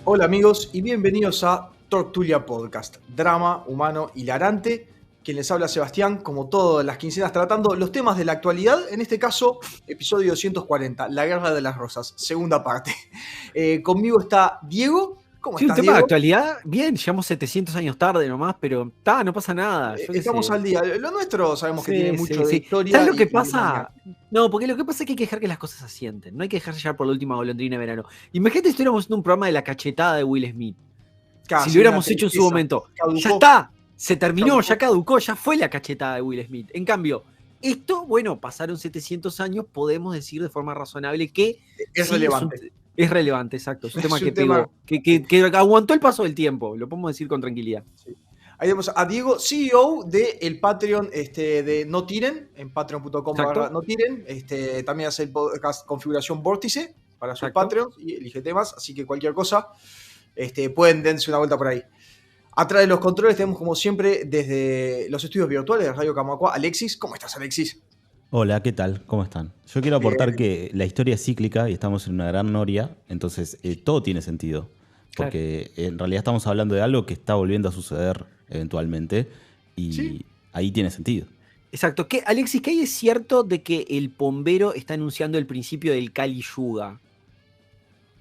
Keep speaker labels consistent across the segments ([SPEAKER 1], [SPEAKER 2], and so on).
[SPEAKER 1] Hola amigos y bienvenidos a Tortulia Podcast, drama humano hilarante. Quien les habla Sebastián, como todas las quincenas, tratando los temas de la actualidad. En este caso, episodio 240, La Guerra de las Rosas, segunda parte. Conmigo está Diego. ¿Cómo
[SPEAKER 2] Sí, un
[SPEAKER 1] estás,
[SPEAKER 2] tema de
[SPEAKER 1] Diego?
[SPEAKER 2] actualidad, bien, llegamos 700 años tarde nomás, pero no pasa nada, yo qué
[SPEAKER 1] Estamos
[SPEAKER 2] sé.
[SPEAKER 1] al día. Lo nuestro sabemos que tiene
[SPEAKER 2] Sí,
[SPEAKER 1] mucho
[SPEAKER 2] sí,
[SPEAKER 1] de
[SPEAKER 2] sí. ¿Sabes
[SPEAKER 1] historia
[SPEAKER 2] lo que
[SPEAKER 1] y de mañana.
[SPEAKER 2] pasa? No, porque lo que pasa es que hay que dejar que las cosas asienten, no hay que dejarse llevar por la última golondrina de verano. Imagínate si estuviéramos haciendo un programa de la cachetada de Will Smith. Si lo
[SPEAKER 1] Casi una
[SPEAKER 2] hubiéramos hecho en su
[SPEAKER 1] tristeza.
[SPEAKER 2] momento, ya
[SPEAKER 1] Caducó,
[SPEAKER 2] está, se terminó, ya
[SPEAKER 1] caducó.
[SPEAKER 2] caducó, ya fue la cachetada de Will Smith. En cambio, esto, bueno, pasaron 700 años, podemos decir de forma razonable que
[SPEAKER 1] Es
[SPEAKER 2] sí,
[SPEAKER 1] relevante.
[SPEAKER 2] es relevante, exacto. Es un tema
[SPEAKER 1] Es
[SPEAKER 2] que
[SPEAKER 1] un tema.
[SPEAKER 2] pegó, que aguantó el paso del tiempo, lo podemos decir con tranquilidad.
[SPEAKER 1] Sí. Ahí tenemos a Diego, CEO de el Patreon de No Tiren, en
[SPEAKER 2] Exacto,
[SPEAKER 1] patreon.com/No Tiren. También hace el podcast Configuración Vórtice para sus
[SPEAKER 2] exacto.
[SPEAKER 1] Patreons y elige temas, así que cualquier cosa pueden dense una vuelta por ahí. Atrás de los controles tenemos como siempre desde los estudios virtuales de Radio Camacua, Alexis. ¿Cómo estás, Alexis?
[SPEAKER 3] Hola, ¿qué tal? ¿Cómo están? Yo quiero aportar
[SPEAKER 1] Bien.
[SPEAKER 3] que la historia es cíclica y estamos en una gran noria, entonces todo tiene sentido,
[SPEAKER 2] Claro.
[SPEAKER 3] porque en realidad estamos hablando de algo que está volviendo a suceder eventualmente
[SPEAKER 1] Sí.
[SPEAKER 3] y ahí tiene sentido.
[SPEAKER 2] Exacto. Alexis, ¿qué hay es cierto de que el bombero está anunciando el principio del Kali Yuga?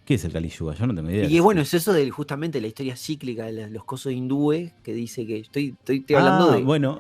[SPEAKER 3] ¿Qué es el Kali Yuga? Yo no tengo idea de
[SPEAKER 2] Y
[SPEAKER 3] qué es
[SPEAKER 2] bueno,
[SPEAKER 3] eso.
[SPEAKER 2] es eso de justamente la historia cíclica de los cosos hindúes que dice que estoy hablando
[SPEAKER 3] Ah,
[SPEAKER 2] de.
[SPEAKER 3] bueno,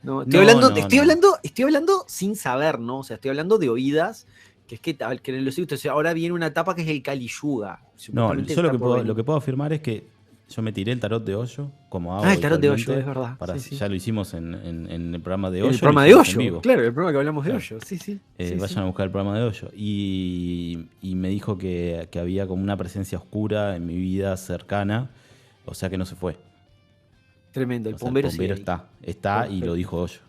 [SPEAKER 2] No,
[SPEAKER 3] no, no, no.
[SPEAKER 2] estoy hablando sin saber, ¿no? O sea, estoy hablando de oídas, que es que en los libros, ahora viene una etapa que es el Kali Yuga.
[SPEAKER 3] No,
[SPEAKER 2] Supuestamente
[SPEAKER 3] yo
[SPEAKER 2] está por
[SPEAKER 3] lo
[SPEAKER 2] venir.
[SPEAKER 3] que puedo afirmar es que yo me tiré el tarot de Hoyo, como hago
[SPEAKER 2] Ah, el tarot de Hoyo, es
[SPEAKER 3] habitualmente,
[SPEAKER 2] verdad. Sí, sí.
[SPEAKER 3] ya lo hicimos en el programa de
[SPEAKER 2] En el
[SPEAKER 3] Hoyo, lo
[SPEAKER 2] programa de
[SPEAKER 3] hicimos en
[SPEAKER 2] Hoyo,
[SPEAKER 3] vivo.
[SPEAKER 2] claro, el programa que hablamos de
[SPEAKER 3] Claro.
[SPEAKER 2] Hoyo. Sí, sí. Sí,
[SPEAKER 3] Vayan
[SPEAKER 2] sí.
[SPEAKER 3] a buscar el programa de Hoyo. Y me dijo que había como una presencia oscura en mi vida cercana, o sea que no se fue.
[SPEAKER 2] Tremendo, el
[SPEAKER 3] O sea, el
[SPEAKER 2] bombero sigue
[SPEAKER 3] bombero
[SPEAKER 2] ahí.
[SPEAKER 3] está y lo
[SPEAKER 2] Perfecto.
[SPEAKER 3] dijo Hoyo.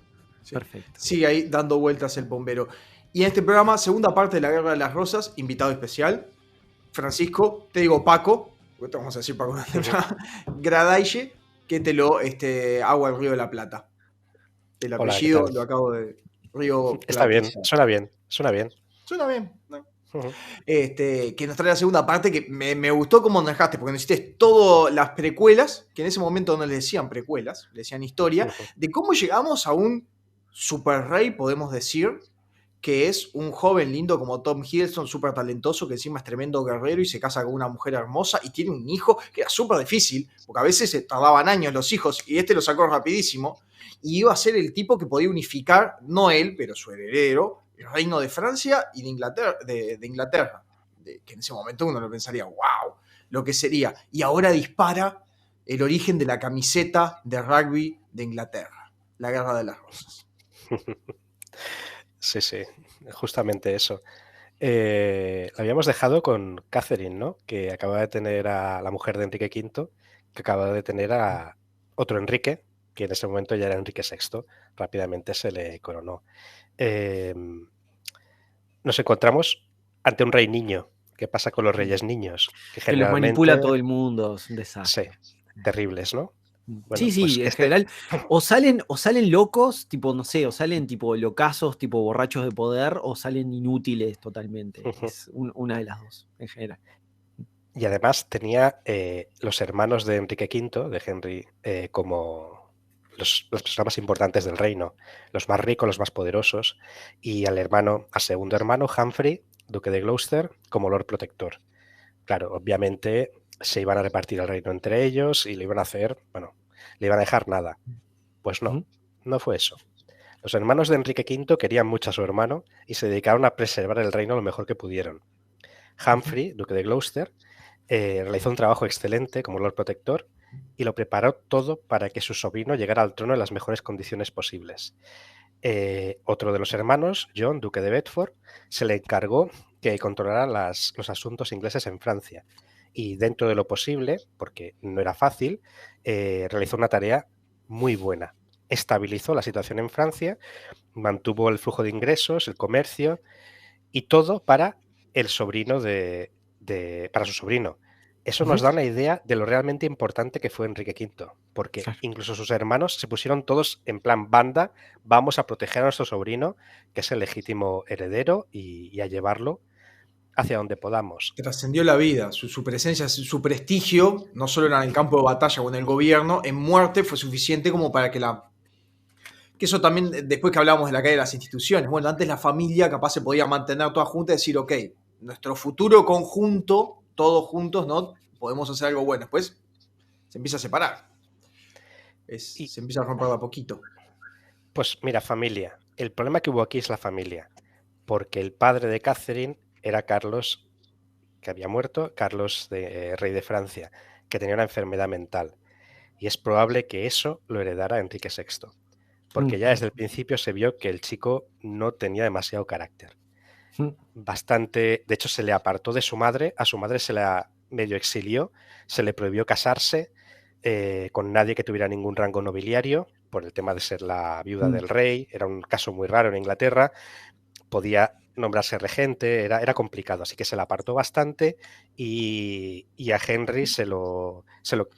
[SPEAKER 1] Sí.
[SPEAKER 2] Perfecto.
[SPEAKER 1] Sigue ahí dando vueltas el bombero. Y en este programa, segunda parte de la Guerra de las Rosas, invitado especial, Francisco, te digo Paco, porque te vamos a decir Paco, Gradaiche, que te lo hago al Río de la Plata. El
[SPEAKER 4] Hola, ¿qué
[SPEAKER 1] apellido
[SPEAKER 4] tal?
[SPEAKER 1] lo acabo de. Río
[SPEAKER 4] Está bien,
[SPEAKER 1] Platense.
[SPEAKER 4] suena bien, suena bien.
[SPEAKER 1] Suena bien, ¿no?
[SPEAKER 4] Ujú.
[SPEAKER 1] Que nos trae la segunda parte, que me gustó cómo nos dejaste, porque nos hiciste todas las precuelas, que en ese momento no le decían precuelas, le decían historia,
[SPEAKER 4] Ujú.
[SPEAKER 1] de cómo llegamos a un super rey, podemos decir, que es un joven lindo como Tom Hiddleston, súper talentoso, que encima es tremendo guerrero y se casa con una mujer hermosa y tiene un hijo que era súper difícil, porque a veces se tardaban años los hijos y lo sacó rapidísimo, y iba a ser el tipo que podía unificar, no él, pero su heredero, el reino de Francia y de Inglaterra, que en ese momento uno lo pensaría, wow, lo que sería. Y ahora dispara el origen de la camiseta de rugby de Inglaterra, la Guerra de las Rosas.
[SPEAKER 4] Sí, sí, justamente eso. Lo habíamos dejado con Catherine, ¿no? Que acaba de tener a la mujer de Enrique V, que acaba de tener a otro Enrique, que en ese momento ya era Enrique VI. Rápidamente se le coronó. Eh, Nos encontramos ante un rey niño. ¿Qué pasa con los reyes niños? Que
[SPEAKER 2] Que los manipula
[SPEAKER 4] generalmente,
[SPEAKER 2] todo el mundo, es un
[SPEAKER 4] sí,
[SPEAKER 2] desastre.
[SPEAKER 4] terribles, ¿no?
[SPEAKER 2] Sí,
[SPEAKER 4] Bueno, pues
[SPEAKER 2] sí, en general. O salen locos, tipo, no sé, o salen tipo locazos, tipo borrachos de poder, o salen inútiles totalmente. Es una de las dos, en general.
[SPEAKER 4] Y además tenía los hermanos de Enrique V, de Henry, como las personas más importantes del reino, los más ricos, los más poderosos, y al segundo hermano, Humphrey, duque de Gloucester, como Lord Protector. Claro, obviamente se iban a repartir el reino entre ellos y le iban a hacer, bueno, le iban a dejar nada. Pues no, no fue eso. Los hermanos de Enrique V querían mucho a su hermano y se dedicaron a preservar el reino lo mejor que pudieron. Humphrey, duque de Gloucester, realizó un trabajo excelente como Lord Protector y lo preparó todo para que su sobrino llegara al trono en las mejores condiciones posibles. Otro de los hermanos, John, duque de Bedford, se le encargó que controlara los asuntos ingleses en Francia y dentro de lo posible, porque no era fácil, realizó una tarea muy buena. Estabilizó la situación en Francia, mantuvo el flujo de ingresos, el comercio y todo para el sobrino para su sobrino. Eso nos da una idea de lo realmente importante que fue Enrique V, porque
[SPEAKER 2] Claro.
[SPEAKER 4] incluso sus hermanos se pusieron todos en plan banda, vamos a proteger a nuestro sobrino, que es el legítimo heredero, y a llevarlo hacia donde podamos.
[SPEAKER 1] Trascendió la vida, su presencia, su prestigio, no solo en el campo de batalla o en el gobierno, en muerte fue suficiente como para que que eso también, después que hablábamos de la caída de las instituciones, bueno, antes la familia capaz se podía mantener toda junta y decir, ok, nuestro futuro conjunto, todos juntos, ¿no? Podemos hacer algo bueno. Después se empieza a separar. Se empieza a romper de a poquito.
[SPEAKER 4] Pues mira, familia. El problema que hubo aquí es la familia. Porque el padre de Catherine era Carlos, que había muerto, Carlos, rey de Francia, que tenía una enfermedad mental. Y es probable que eso lo heredara Enrique VI. Porque ya desde el principio se vio que el chico no tenía demasiado carácter. Bastante, de hecho se le apartó de su madre, a su madre se la medio exilió, se le prohibió casarse con nadie que tuviera ningún rango nobiliario, por el tema de ser la viuda del rey, era un caso muy raro en Inglaterra, podía nombrarse regente, era complicado, así que se la apartó bastante y a Henry se lo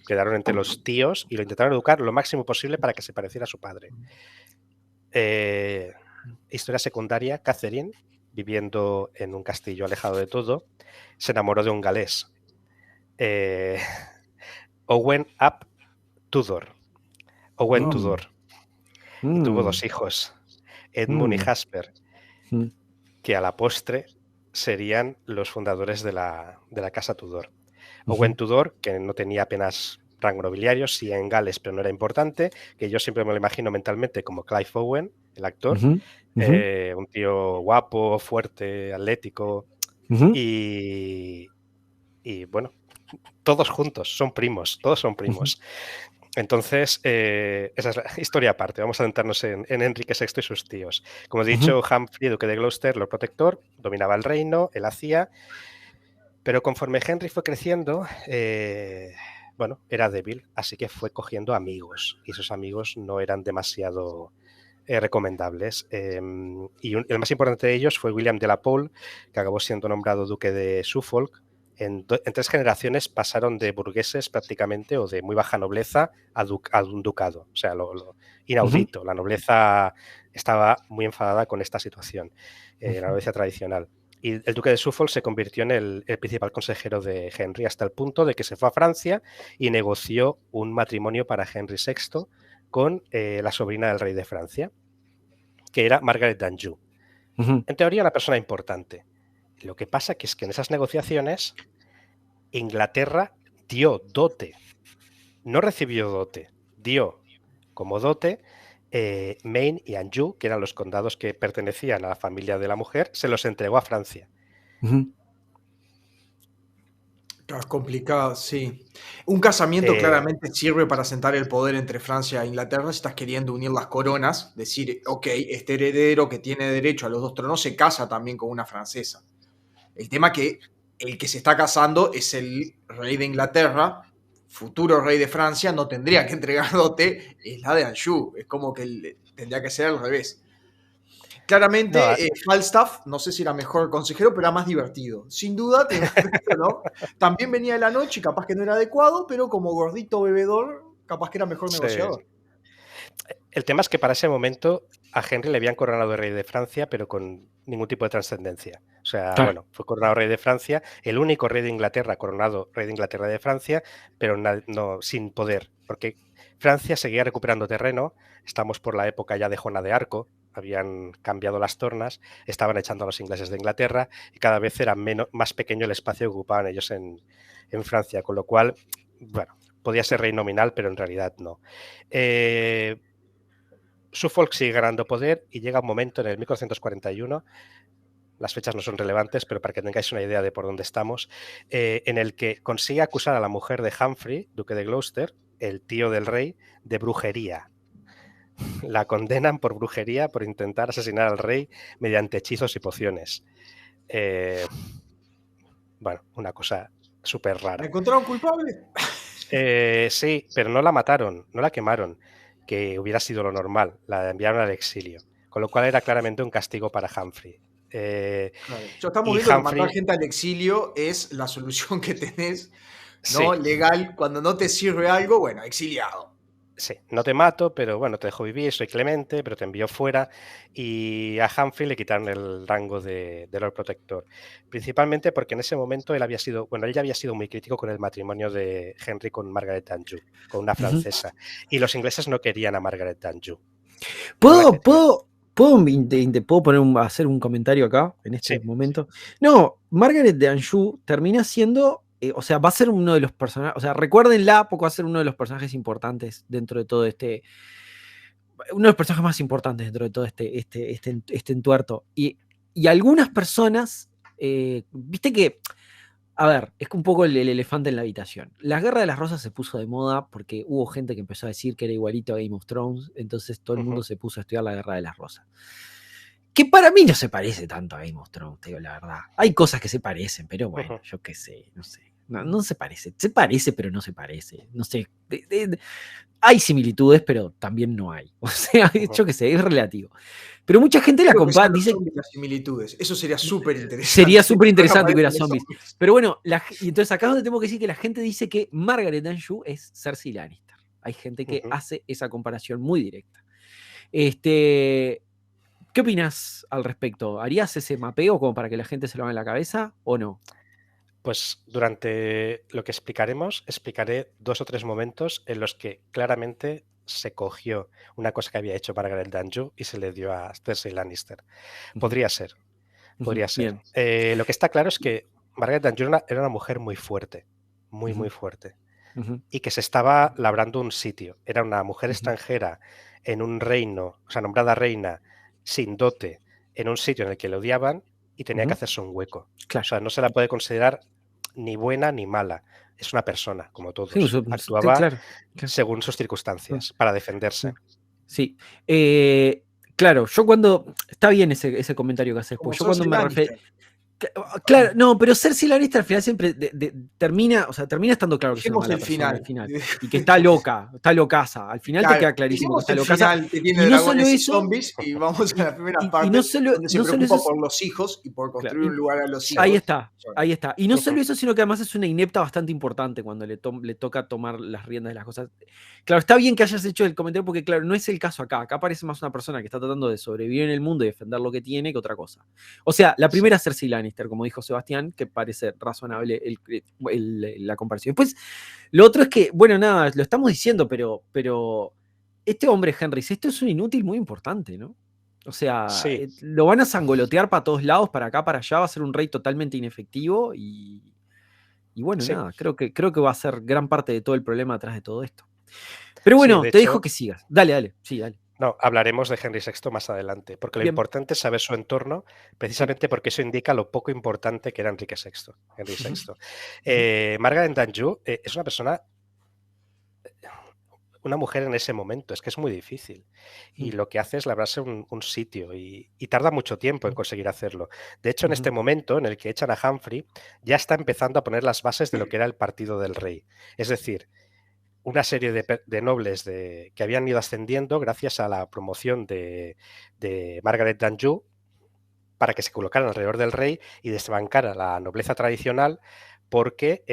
[SPEAKER 4] quedaron entre los tíos y lo intentaron educar lo máximo posible para que se pareciera a su padre. Historia secundaria, Catherine, viviendo en un castillo alejado de todo, se enamoró de un galés, Owen ap Tudor. Owen Tudor. Y tuvo 2 hijos, Edmund y Jasper, que a la postre serían los fundadores de la casa Tudor. Owen Tudor, que no tenía apenas rango nobiliario, sí en Gales, pero no era importante, que yo siempre me lo imagino mentalmente como Clive Owen, el actor, un tío guapo, fuerte, atlético, y bueno, todos juntos, son primos, todos son primos. Entonces, esa es la historia aparte. Vamos a centrarnos en Enrique VI y sus tíos. Como he dicho, Humphrey, duque de Gloucester, Lord Protector, dominaba el reino, él hacía, pero conforme Henry fue creciendo, bueno, era débil, así que fue cogiendo amigos, y esos amigos no eran demasiado recomendables. Y el más importante de ellos fue William de la Pole, que acabó siendo nombrado duque de Suffolk. En 3 generaciones pasaron de burgueses prácticamente o de muy baja nobleza a un ducado. O sea, lo inaudito. La nobleza estaba muy enfadada con esta situación, la nobleza tradicional. Y el duque de Suffolk se convirtió en el principal consejero de Henry hasta el punto de que se fue a Francia y negoció un matrimonio para Henry VI con la sobrina del rey de Francia, que era Margaret d'Anjou. En teoría, una persona importante. Lo que pasa es que en esas negociaciones Inglaterra dio dote, no recibió dote, dio como dote Maine y Anjou, que eran los condados que pertenecían a la familia de la mujer, se los entregó a Francia.
[SPEAKER 1] Es complicado, sí. Un casamiento claramente sirve para sentar el poder entre Francia e Inglaterra si estás queriendo unir las coronas, decir, ok, este heredero que tiene derecho a los 2 tronos se casa también con una francesa. El tema que el que se está casando es el rey de Inglaterra, futuro rey de Francia, no tendría que entregar dote, es la de Anjou, es como que tendría que ser al revés. Claramente, Falstaff, no sé si era mejor consejero, pero era más divertido. Sin duda, ¿no? También venía de la noche y capaz que no era adecuado, pero como gordito bebedor, capaz que era mejor negociador.
[SPEAKER 4] El tema es que para ese momento a Henry le habían coronado rey de Francia, pero con ningún tipo de trascendencia. O sea, bueno, fue coronado rey de Francia, el único rey de Inglaterra coronado rey de Inglaterra y de Francia, pero no, sin poder, porque Francia seguía recuperando terreno. Estamos por la época ya de Juana de Arco, habían cambiado las tornas, estaban echando a los ingleses de Inglaterra y cada vez era más pequeño el espacio que ocupaban ellos en Francia, con lo cual, bueno, podía ser rey nominal, pero en realidad no. Suffolk sigue ganando poder y llega un momento en el 1441, las fechas no son relevantes, pero para que tengáis una idea de por dónde estamos, en el que consigue acusar a la mujer de Humphrey, duque de Gloucester, el tío del rey, de brujería. La condenan por brujería, por intentar asesinar al rey mediante hechizos y pociones. Bueno, una cosa súper rara.
[SPEAKER 1] ¿La encontraron culpable?
[SPEAKER 4] Sí, pero no la mataron, no la quemaron, que hubiera sido lo normal, la enviaron al exilio, con lo cual era claramente un castigo para Humphrey.
[SPEAKER 1] Claro. Estamos viendo que matar gente al exilio es la solución que tenés, ¿no? Sí. Legal, cuando no te sirve algo, bueno, exiliado.
[SPEAKER 4] Sí, no te mato, pero bueno, te dejo vivir, soy clemente, pero te envío fuera. Y a Humphrey le quitaron el rango de Lord Protector. Principalmente porque en ese momento él ya había sido muy crítico con el matrimonio de Henry con Margaret d'Anjou, con una francesa. Y los ingleses no querían a Margaret d'Anjou. No la querían.
[SPEAKER 2] ¿Puedo hacer un comentario acá en este momento? No, Margaret d'Anjou termina siendo, o sea, va a ser uno de los personajes, o sea, recuérdenla, porque va a ser uno de los personajes importantes dentro de todo uno de los personajes más importantes dentro de todo este entuerto. Y algunas personas, viste que, a ver, es un poco el elefante en la habitación. La Guerra de las Rosas se puso de moda porque hubo gente que empezó a decir que era igualito a Game of Thrones, entonces todo el mundo se puso a estudiar la Guerra de las Rosas. Que para mí no se parece tanto a Game of Thrones, te digo la verdad. Hay cosas que se parecen, pero bueno, yo qué sé, no sé. No se parece. Se parece, pero no se parece. No sé. Hay similitudes, pero también no hay. O sea, yo qué sé, es relativo. Pero mucha gente la compara. Dice
[SPEAKER 1] las similitudes. Eso sería súper interesante.
[SPEAKER 2] Sería súper interesante que hubiera zombies. Pero bueno, y entonces acá es donde tengo que decir que la gente dice que Margaret d'Anjou es Cersei Lannister. Hay gente que hace esa comparación muy directa. ¿Qué opinas al respecto? ¿Harías ese mapeo como para que la gente se lo haga en la cabeza o no?
[SPEAKER 4] Pues durante lo que explicaré 2 o 3 momentos en los que claramente se cogió una cosa que había hecho Margaret d'Anjou y se le dio a Cersei Lannister. Podría ser. Podría ser. Lo que está claro es que Margaret d'Anjou era una mujer muy fuerte. Muy, muy fuerte. Y que se estaba labrando un sitio. Era una mujer extranjera en un reino, o sea, nombrada reina, sin dote, en un sitio en el que le odiaban y tenía que hacerse un hueco.
[SPEAKER 2] Claro.
[SPEAKER 4] O sea, no se la puede considerar ni buena ni mala. Es una persona, como todos. Actuaba
[SPEAKER 2] claro.
[SPEAKER 4] según sus circunstancias, para defenderse.
[SPEAKER 2] Sí. Claro, yo cuando... Está bien ese comentario que haces, pues yo cuando me refiero... Claro, no, pero Cersei Lannister al final siempre termina estando claro que es una mala persona al final. Y que está locaza. Al final te queda clarísimo que está locaza.
[SPEAKER 1] Que tiene dragones y zombies, y vamos a la primera parte donde se preocupa por los hijos y por construir un lugar a los hijos.
[SPEAKER 2] Ahí está. Y no solo eso, sino que además es una inepta bastante importante cuando le toca tomar las riendas de las cosas. Claro, está bien que hayas hecho el comentario porque, claro, no es el caso acá. Acá parece más una persona que está tratando de sobrevivir en el mundo y defender lo que tiene que otra cosa. O sea, la primera es Cersei Lannister, como dijo Sebastián, que parece razonable la comparación. Después, lo otro es que, bueno, nada, lo estamos diciendo, pero este hombre, Henry, esto es un inútil muy importante, ¿no? O sea, lo van a sangolotear para todos lados, para acá, para allá, va a ser un rey totalmente inefectivo y bueno, nada, creo que va a ser gran parte de todo el problema atrás de todo esto. Pero bueno, te dejo que sigas. Dale.
[SPEAKER 4] No, hablaremos de Henry VI más adelante, porque lo importante es saber su entorno, precisamente porque eso indica lo poco importante que era Henry VI. Margaret d'Anjou es una persona, una mujer en ese momento, es que es muy difícil. Y lo que hace es labrarse un sitio y tarda mucho tiempo en conseguir hacerlo. De hecho, en este momento en el que echan a Humphrey, ya está empezando a poner las bases de lo que era el partido del rey. Es decir, una serie de nobles que habían ido ascendiendo gracias a la promoción de Margaret d'Anjou para que se colocaran alrededor del rey y desbancara la nobleza tradicional porque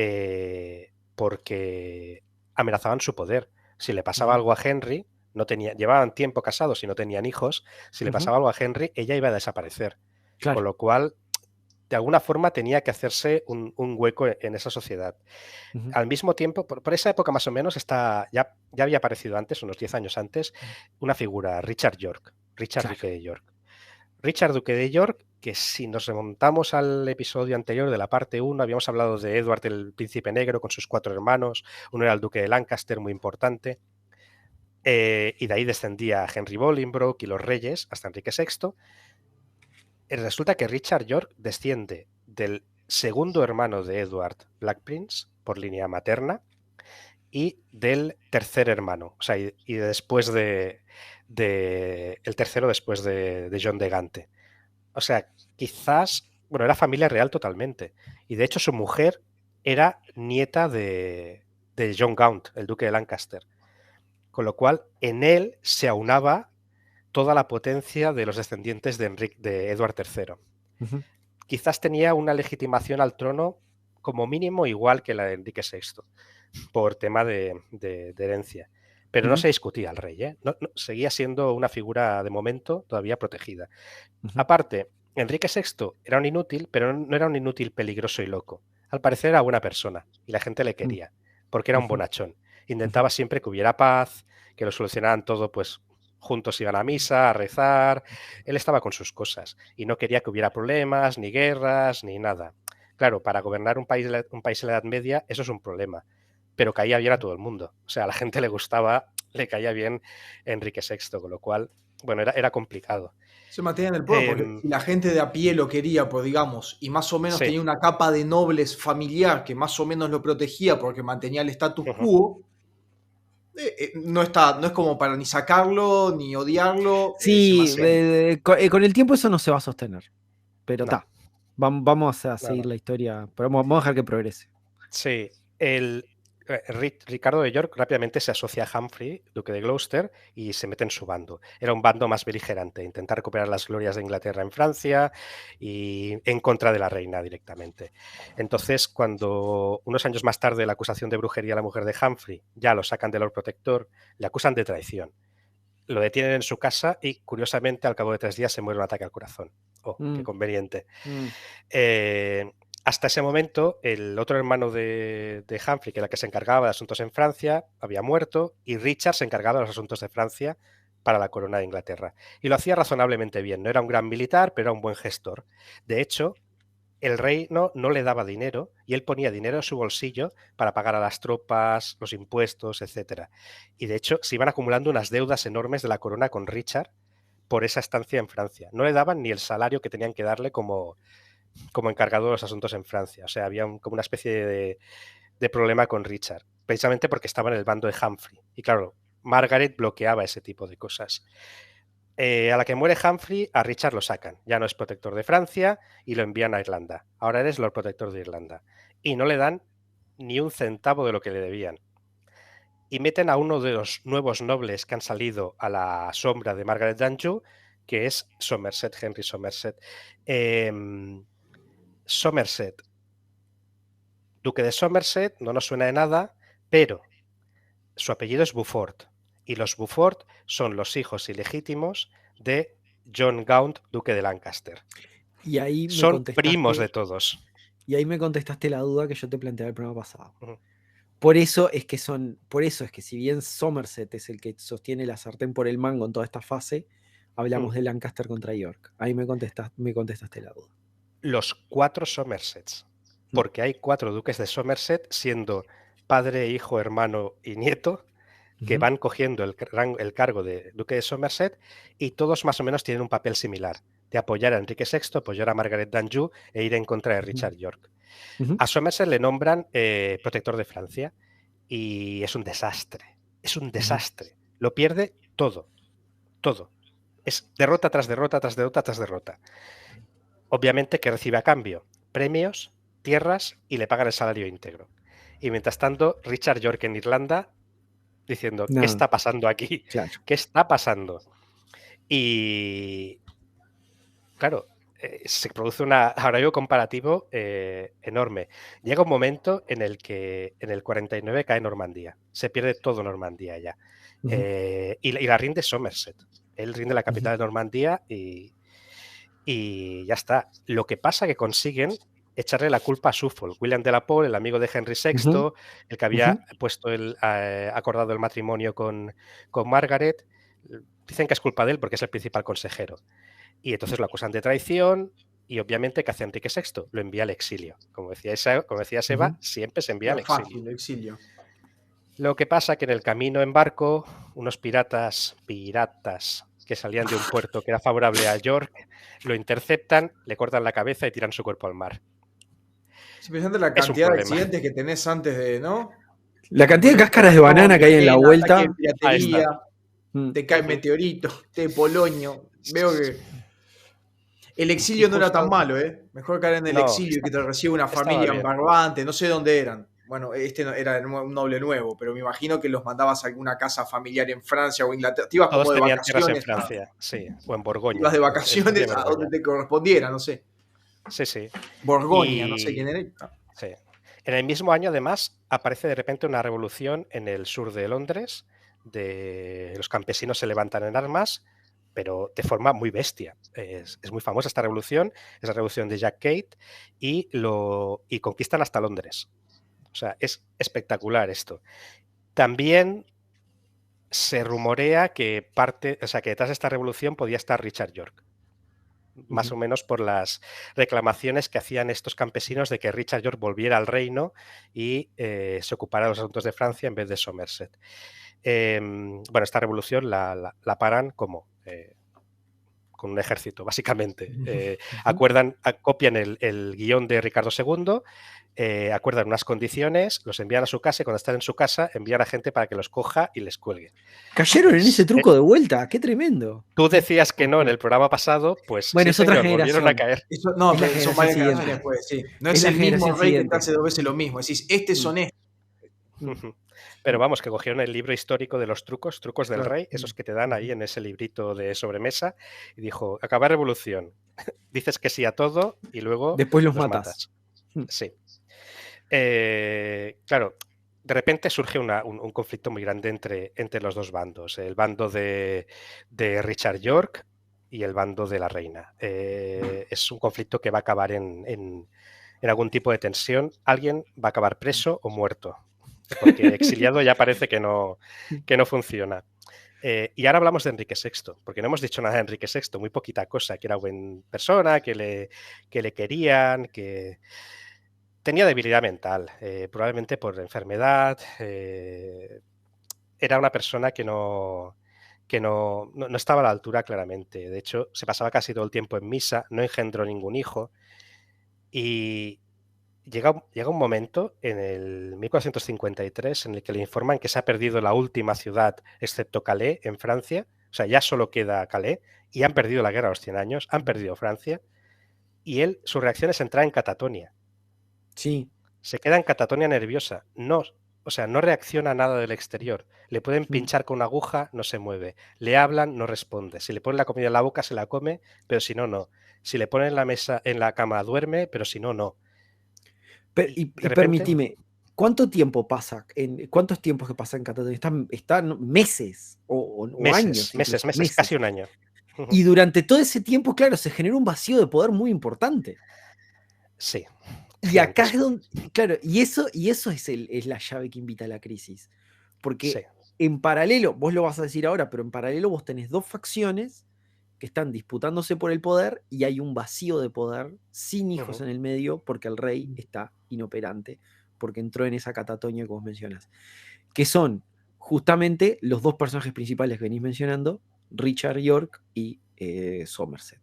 [SPEAKER 4] amenazaban su poder. Si le pasaba algo a Henry, llevaban tiempo casados y no tenían hijos, si le pasaba algo a Henry, ella iba a desaparecer. Claro. Con lo cual, de alguna forma tenía que hacerse un hueco en esa sociedad. Al mismo tiempo, por esa época más o menos, ya había aparecido antes, unos 10 años antes, una figura, Richard York, Duque de York. Richard Duque de York, que si nos remontamos al episodio anterior de la parte 1, habíamos hablado de Edward el Príncipe Negro con sus 4 hermanos, uno era el Duque de Lancaster, muy importante, y de ahí descendía Henry Bolingbroke y los reyes hasta Enrique VI. Resulta que Richard York desciende del segundo hermano de Edward, Black Prince, por línea materna, y del tercer hermano, o sea, y después el tercero después de John de Gante. O sea, quizás, bueno, era familia real totalmente. Y de hecho su mujer era nieta de John Gaunt, el duque de Lancaster. Con lo cual, en él se aunaba toda la potencia de los descendientes de Edward III. Quizás tenía una legitimación al trono como mínimo igual que la de Enrique VI, por tema de herencia. pero no se discutía el rey, ¿eh? Seguía siendo una figura de momento todavía protegida. Aparte, Enrique VI era un inútil, pero no era un inútil peligroso y loco. Al parecer era buena persona y la gente le quería, porque era un bonachón. Intentaba siempre que hubiera paz, que lo solucionaran todo, pues juntos iban a misa, a rezar. Él estaba con sus cosas y no quería que hubiera problemas, ni guerras, ni nada. Claro, para gobernar un país en la Edad Media eso es un problema, pero caía bien a todo el mundo. O sea, a la gente le gustaba, le caía bien Enrique VI, con lo cual, bueno, era complicado.
[SPEAKER 1] Se mantenía en el poder porque si la gente de a pie lo quería, pues digamos, y más o menos tenía una capa de nobles familiar que más o menos lo protegía porque mantenía el status quo, no es como para ni sacarlo, ni odiarlo.
[SPEAKER 2] Sí, con el tiempo eso no se va a sostener, pero está.
[SPEAKER 4] No.
[SPEAKER 2] Vamos a seguir la historia, pero vamos a dejar que progrese.
[SPEAKER 4] Sí, Ricardo de York rápidamente se asocia a Humphrey, duque de Gloucester, y se mete en su bando. Era un bando más beligerante, intentar recuperar las glorias de Inglaterra en Francia y en contra de la reina directamente. Entonces, cuando unos años más tarde la acusación de brujería a la mujer de Humphrey ya lo sacan de Lord Protector, le acusan de traición. Lo detienen en su casa y, curiosamente, al cabo de 3 días se muere un ataque al corazón. Oh, qué conveniente. Hasta ese momento, el otro hermano de Humphrey, que era el que se encargaba de asuntos en Francia, había muerto y Richard se encargaba de los asuntos de Francia para la corona de Inglaterra. Y lo hacía razonablemente bien. No era un gran militar, pero era un buen gestor. De hecho, el rey no le daba dinero y él ponía dinero en su bolsillo para pagar a las tropas, los impuestos, etc. Y de hecho, se iban acumulando unas deudas enormes de la corona con Richard por esa estancia en Francia. No le daban ni el salario que tenían que darle como encargado de los asuntos en Francia. O sea, había como una especie de problema con Richard, precisamente porque estaba en el bando de Humphrey. Y claro, Margaret bloqueaba ese tipo de cosas. A la que muere Humphrey, a Richard lo sacan. Ya no es protector de Francia y lo envían a Irlanda. Ahora eres Lord Protector de Irlanda. Y no le dan ni un centavo de lo que le debían. Y meten a uno de los nuevos nobles que han salido a la sombra de Margaret d'Anjou, que es Somerset, Henry Somerset. Somerset, duque de Somerset, no nos suena de nada, pero su apellido es Beaufort y los Beaufort son los hijos ilegítimos de John Gaunt, duque de Lancaster.
[SPEAKER 2] Y ahí
[SPEAKER 4] son primos de todos.
[SPEAKER 2] Y ahí me contestaste la duda que yo te planteaba el programa pasado. Por eso es que si bien Somerset es el que sostiene la sartén por el mango en toda esta fase, hablamos de Lancaster contra York. Ahí me contestaste la duda.
[SPEAKER 4] Los 4 Somersets, porque hay 4 duques de Somerset, siendo padre, hijo, hermano y nieto, que van cogiendo el cargo de duque de Somerset, y todos más o menos tienen un papel similar, de apoyar a Enrique VI, apoyar a Margaret d'Anjou e ir en contra de Richard York. A Somerset le nombran protector de Francia y es un desastre. Es un desastre. Lo pierde todo. Todo. Es derrota tras derrota, tras derrota, tras derrota. Obviamente que recibe a cambio premios, tierras y le pagan el salario íntegro. Y mientras tanto, Richard York en Irlanda diciendo, ¿qué está pasando aquí?
[SPEAKER 2] Claro.
[SPEAKER 4] ¿Qué está pasando? Y claro, se produce un agravio comparativo enorme. Llega un momento en el que en el 49 cae Normandía. Se pierde todo Normandía ya. Y la rinde Somerset. Él rinde la capital de Normandía y ya está. Lo que pasa que consiguen echarle la culpa a Suffolk. William de la Pole, el amigo de Henry VI, el que había acordado el matrimonio con Margaret, dicen que es culpa de él porque es el principal consejero. Y entonces lo acusan de traición y obviamente ¿qué hace Enrique VI? Lo envía al exilio. Como decía Seba, siempre se envía al exilio. Lo que pasa que en el camino en barco, unos piratas que salían de un puerto que era favorable a York, lo interceptan, le cortan la cabeza y tiran su cuerpo al mar.
[SPEAKER 1] Si pensando la cantidad de accidentes que tenés antes de, ¿no?
[SPEAKER 2] La cantidad de cáscaras de banana que hay en la vuelta.
[SPEAKER 1] Piratería, te cae meteorito, te polonio. Veo que el exilio no era tan malo, ¿eh? Mejor caer en el exilio y que te reciba una familia en Barbante, no sé dónde eran. Bueno, este era un noble nuevo, pero me imagino que los mandabas a alguna casa familiar en Francia o Inglaterra. Te ibas como de vacaciones.
[SPEAKER 4] En Francia, sí, o en Borgoña.
[SPEAKER 1] Ibas de vacaciones a donde te correspondiera, no sé.
[SPEAKER 4] Sí.
[SPEAKER 1] Borgoña, no sé quién era.
[SPEAKER 4] Sí. En el mismo año, además, aparece de repente una revolución en el sur de Londres, de los campesinos se levantan en armas, pero de forma muy bestia. Es muy famosa esta revolución, es la revolución de Jack Cade, y conquistan hasta Londres. O sea, es espectacular esto. También se rumorea que que detrás de esta revolución podía estar Richard York. Más o menos por las reclamaciones que hacían estos campesinos de que Richard York volviera al reino y se ocupara de los asuntos de Francia en vez de Somerset. Bueno, esta revolución la paran como con un ejército, básicamente. Copian el guión de Ricardo II, acuerdan unas condiciones, los envían a su casa y cuando están en su casa envían a gente para que los coja y les cuelgue.
[SPEAKER 2] Cayeron en ese truco de vuelta, qué tremendo.
[SPEAKER 4] Tú decías que no en el programa pasado, pues
[SPEAKER 2] bueno,
[SPEAKER 4] sí,
[SPEAKER 2] es otra
[SPEAKER 4] señor,
[SPEAKER 2] generación.
[SPEAKER 4] volvieron a caer.
[SPEAKER 1] Eso, no, pero son varias generaciones después, sí. No es el mismo rey que te hace 2 veces lo mismo. Decís, son estos.
[SPEAKER 4] Pero vamos, que cogieron el libro histórico de los trucos del rey, esos que te dan ahí en ese librito de sobremesa, y dijo, acaba revolución, dices que sí a todo y luego
[SPEAKER 2] después los matas.
[SPEAKER 4] Sí. Claro, de repente surge un conflicto muy grande entre los dos bandos, el bando de Richard York y el bando de la reina. Es un conflicto que va a acabar en algún tipo de tensión. Alguien va a acabar preso o muerto, porque exiliado ya parece que no funciona. Y ahora hablamos de Enrique VI, porque no hemos dicho nada de Enrique VI, muy poquita cosa, que era buena persona, que le querían, que tenía debilidad mental, probablemente por enfermedad. Era una persona que no estaba a la altura claramente. De hecho, se pasaba casi todo el tiempo en misa, no engendró ningún hijo. Y llega un momento en el 1453 en el que le informan que se ha perdido la última ciudad, excepto Calais, en Francia. O sea, ya solo queda Calais y han perdido la guerra a los 100 años, han perdido Francia. Y su reacción es entrar en catatonia.
[SPEAKER 2] Sí.
[SPEAKER 4] Se queda en catatonia nerviosa. No reacciona a nada del exterior. Le pueden pinchar con una aguja, no se mueve. Le hablan, no responde. Si le ponen la comida en la boca, se la come, pero si no, no. Si le ponen en la cama, duerme, pero si no, no.
[SPEAKER 2] Y permíteme, ¿cuántos tiempos que pasa en catatonia? ¿Están meses o años?
[SPEAKER 4] Meses, casi un año.
[SPEAKER 2] Y durante todo ese tiempo, claro, se genera un vacío de poder muy importante.
[SPEAKER 4] Sí.
[SPEAKER 2] Y acá es donde, claro, y eso es la llave que invita a la crisis. Porque en paralelo, vos lo vas a decir ahora, pero en paralelo vos tenés dos facciones que están disputándose por el poder y hay un vacío de poder sin hijos en el medio porque el rey está inoperante, porque entró en esa catatonia que vos mencionas. Que son justamente los dos personajes principales que venís mencionando, Richard York y Somerset.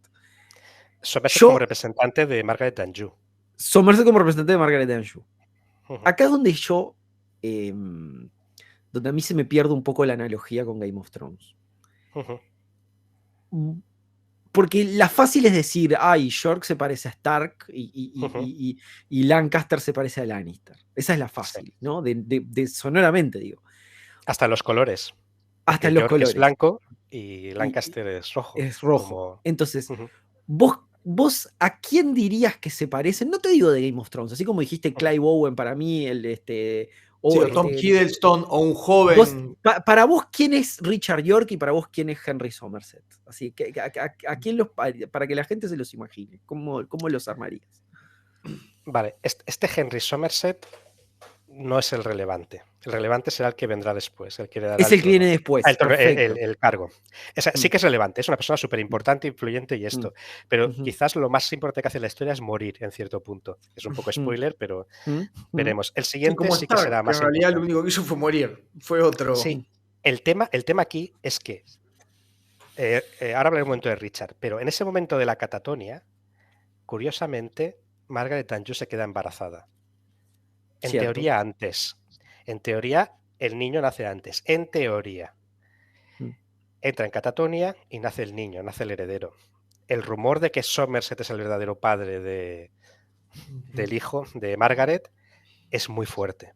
[SPEAKER 4] Somerset como representante de Margaret d'Anjou.
[SPEAKER 2] Somerset como representante de Margaret d'Anjou. Acá es donde donde a mí se me pierde un poco la analogía con Game of Thrones. Porque la fácil es decir, York se parece a Stark y Lancaster se parece a Lannister. Esa es la fácil, ¿no? De sonoramente, digo.
[SPEAKER 4] Hasta los colores.
[SPEAKER 2] Hasta los colores.
[SPEAKER 4] Es blanco y Lancaster es rojo.
[SPEAKER 2] Es rojo. Entonces, ¿Vos a quién dirías que se parecen? No te digo de Game of Thrones, así como dijiste Clive Owen para mí,
[SPEAKER 1] Tom Hiddleston o un joven.
[SPEAKER 2] Para vos, ¿quién es Richard York y para vos, quién es Henry Somerset? Así que ¿a quién para que la gente se los imagine? ¿Cómo los armarías?
[SPEAKER 4] Vale, este Henry Somerset no es el relevante. El relevante será el que vendrá después. El que
[SPEAKER 2] viene después.
[SPEAKER 4] El cargo. Sí que es relevante, es una persona súper importante, influyente y esto. Pero quizás lo más importante que hace la historia es morir en cierto punto. Es un poco spoiler, pero veremos. El siguiente sí que será más
[SPEAKER 1] importante. En realidad lo único que hizo fue morir. Fue otro.
[SPEAKER 4] Sí. El tema aquí es que ahora hablaré un momento de Richard, pero en ese momento de la catatonia, curiosamente, Margaret d'Anjou se queda embarazada. En teoría antes. En teoría el niño nace antes. En teoría. Entra en catatonia y nace el niño, nace el heredero. El rumor de que Somerset es el verdadero padre del hijo de Margaret es muy fuerte.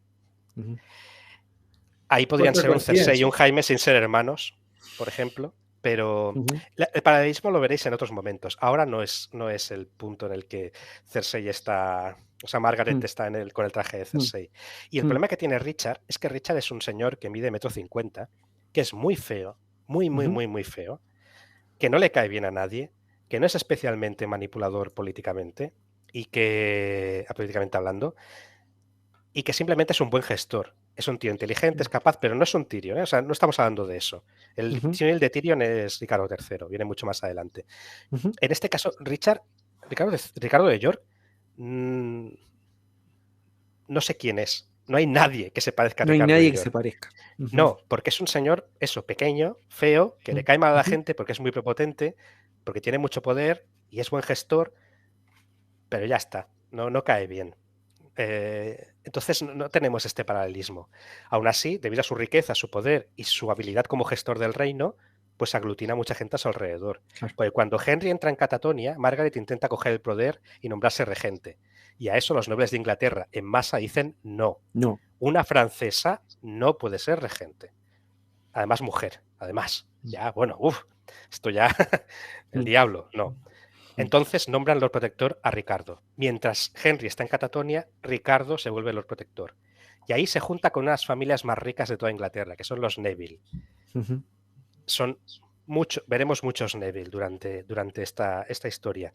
[SPEAKER 4] Ahí podrían ser un Cersei y un Jaime sin ser hermanos, por ejemplo. Pero el paralelismo lo veréis en otros momentos. Ahora no es el punto en el que Cersei está... O sea, Margaret está con el traje de Cersei. Y el problema que tiene Richard es que Richard es un señor que mide 1,50 m que es muy feo, muy, muy,
[SPEAKER 2] Ujú.
[SPEAKER 4] muy, muy feo, que no le cae bien a nadie, que no es especialmente manipulador políticamente, y que, políticamente hablando, y que simplemente es un buen gestor. Es un tío inteligente, es capaz, pero no es un Tyrion, ¿eh? O sea, no estamos hablando de eso. El
[SPEAKER 2] Ujú.
[SPEAKER 4] símil de Tyrion es Ricardo III, viene mucho más adelante.
[SPEAKER 2] Ujú.
[SPEAKER 4] En este caso, Ricardo de York, mm, no sé quién es. No hay nadie que se parezca a
[SPEAKER 2] No hay
[SPEAKER 4] Ricardo de
[SPEAKER 2] nadie que se
[SPEAKER 4] York.
[SPEAKER 2] parezca. Ujú.
[SPEAKER 4] No, porque es un señor, eso, pequeño, feo, que le cae mal a la
[SPEAKER 2] Ujú.
[SPEAKER 4] gente porque es muy prepotente, porque tiene mucho poder y es buen gestor, pero ya está, no cae bien. Entonces no tenemos este paralelismo. Aún así, debido a su riqueza, su poder y su habilidad como gestor del reino, pues aglutina a mucha gente a su alrededor.
[SPEAKER 2] Claro.
[SPEAKER 4] Porque cuando Henry entra en Catatonia, Margaret intenta coger el poder y nombrarse regente. Y a eso los nobles de Inglaterra en masa dicen no.
[SPEAKER 2] No.
[SPEAKER 4] Una francesa no puede ser regente. Además, mujer. Además, ya, bueno, esto ya, el diablo, no. Entonces nombran Lord Protector a Ricardo. Mientras Henry está en Catatonia, Ricardo se vuelve Lord Protector. Y ahí se junta con unas familias más ricas de toda Inglaterra, que son los Neville.
[SPEAKER 2] Ujú.
[SPEAKER 4] Veremos muchos Neville durante esta historia.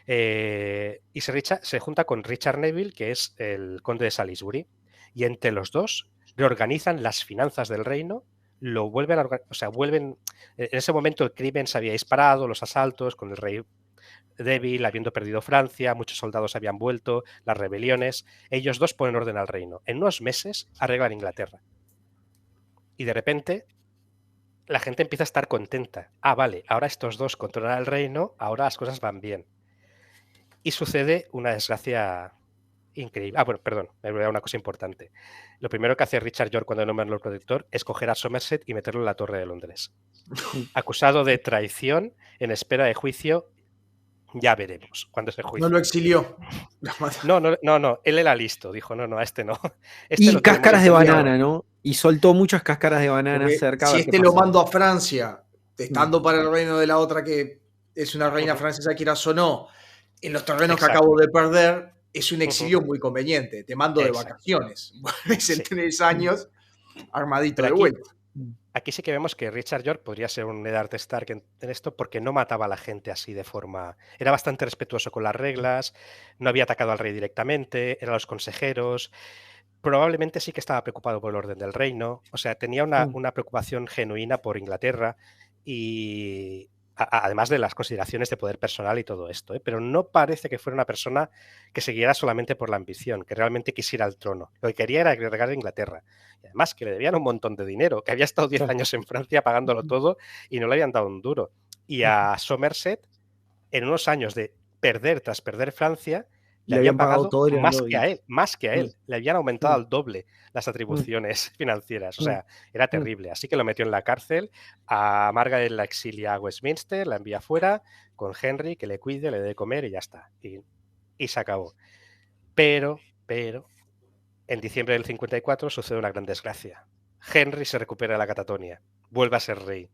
[SPEAKER 4] Y se junta con Richard Neville, que es el conde de Salisbury. Y entre los dos reorganizan las finanzas del reino, lo vuelven a vuelven. En ese momento el crimen se había disparado, los asaltos con el rey débil, habiendo perdido Francia, muchos soldados habían vuelto, las rebeliones. Ellos dos ponen orden al reino. En unos meses arreglan Inglaterra. Y de repente la gente empieza a estar contenta. Ah, vale, ahora estos dos controlan el reino, ahora las cosas van bien. Y sucede una desgracia increíble. Ah, bueno, perdón, me he olvidado una cosa importante. Lo primero que hace Richard York cuando nombra al Lord Protector es coger a Somerset y meterlo en la Torre de Londres. Acusado de traición, en espera de juicio. Ya veremos cuándo es el
[SPEAKER 1] No
[SPEAKER 4] juicio.
[SPEAKER 1] lo exilió.
[SPEAKER 4] No, él era listo. Dijo, no, a este no. Este
[SPEAKER 2] Y
[SPEAKER 4] lo tenemos
[SPEAKER 2] cáscaras de
[SPEAKER 1] exiliado.
[SPEAKER 2] banana, ¿no? Y soltó muchas cáscaras de banana
[SPEAKER 1] Porque
[SPEAKER 2] cerca.
[SPEAKER 1] si
[SPEAKER 2] a ver qué
[SPEAKER 1] este lo
[SPEAKER 2] pasaba.
[SPEAKER 1] mando a Francia, estando para el reino de la otra que es una reina francesa, quieras o no, en los terrenos que
[SPEAKER 4] Exacto.
[SPEAKER 1] acabo de perder, es un exilio muy conveniente. Te mando de
[SPEAKER 4] Exacto.
[SPEAKER 1] vacaciones. Vuelves en
[SPEAKER 4] Sí.
[SPEAKER 1] 3 años armadito
[SPEAKER 4] Pero
[SPEAKER 1] de vuelta.
[SPEAKER 4] aquí sí que vemos que Richard York podría ser un Eddard Stark en esto porque no mataba a la gente así de forma... Era bastante respetuoso con las reglas, no había atacado al rey directamente, eran los consejeros. Probablemente sí que estaba preocupado por el orden del reino, o sea, tenía una preocupación genuina por Inglaterra y además de las consideraciones de poder personal y todo esto, pero no parece que fuera una persona que se guiara solamente por la ambición, que realmente quisiera el trono. Lo que quería era agregar a Inglaterra. Y además que le debían un montón de dinero, que había estado 10 años en Francia pagándolo todo y no le habían dado un duro. Y a Somerset, en unos años de perder tras perder Francia, le habían pagado
[SPEAKER 2] todo y le
[SPEAKER 4] más
[SPEAKER 2] dado
[SPEAKER 4] que a él, más que a él. Le habían aumentado al doble las atribuciones financieras. O sea, era terrible. Así que lo metió en la cárcel. A Margaret la exilia a Westminster, la envía fuera con Henry, que le cuide, le dé de comer y ya está. Y se acabó. Pero, en diciembre del 54 sucede una gran desgracia. Henry se recupera de la catatonia. Vuelve a ser rey.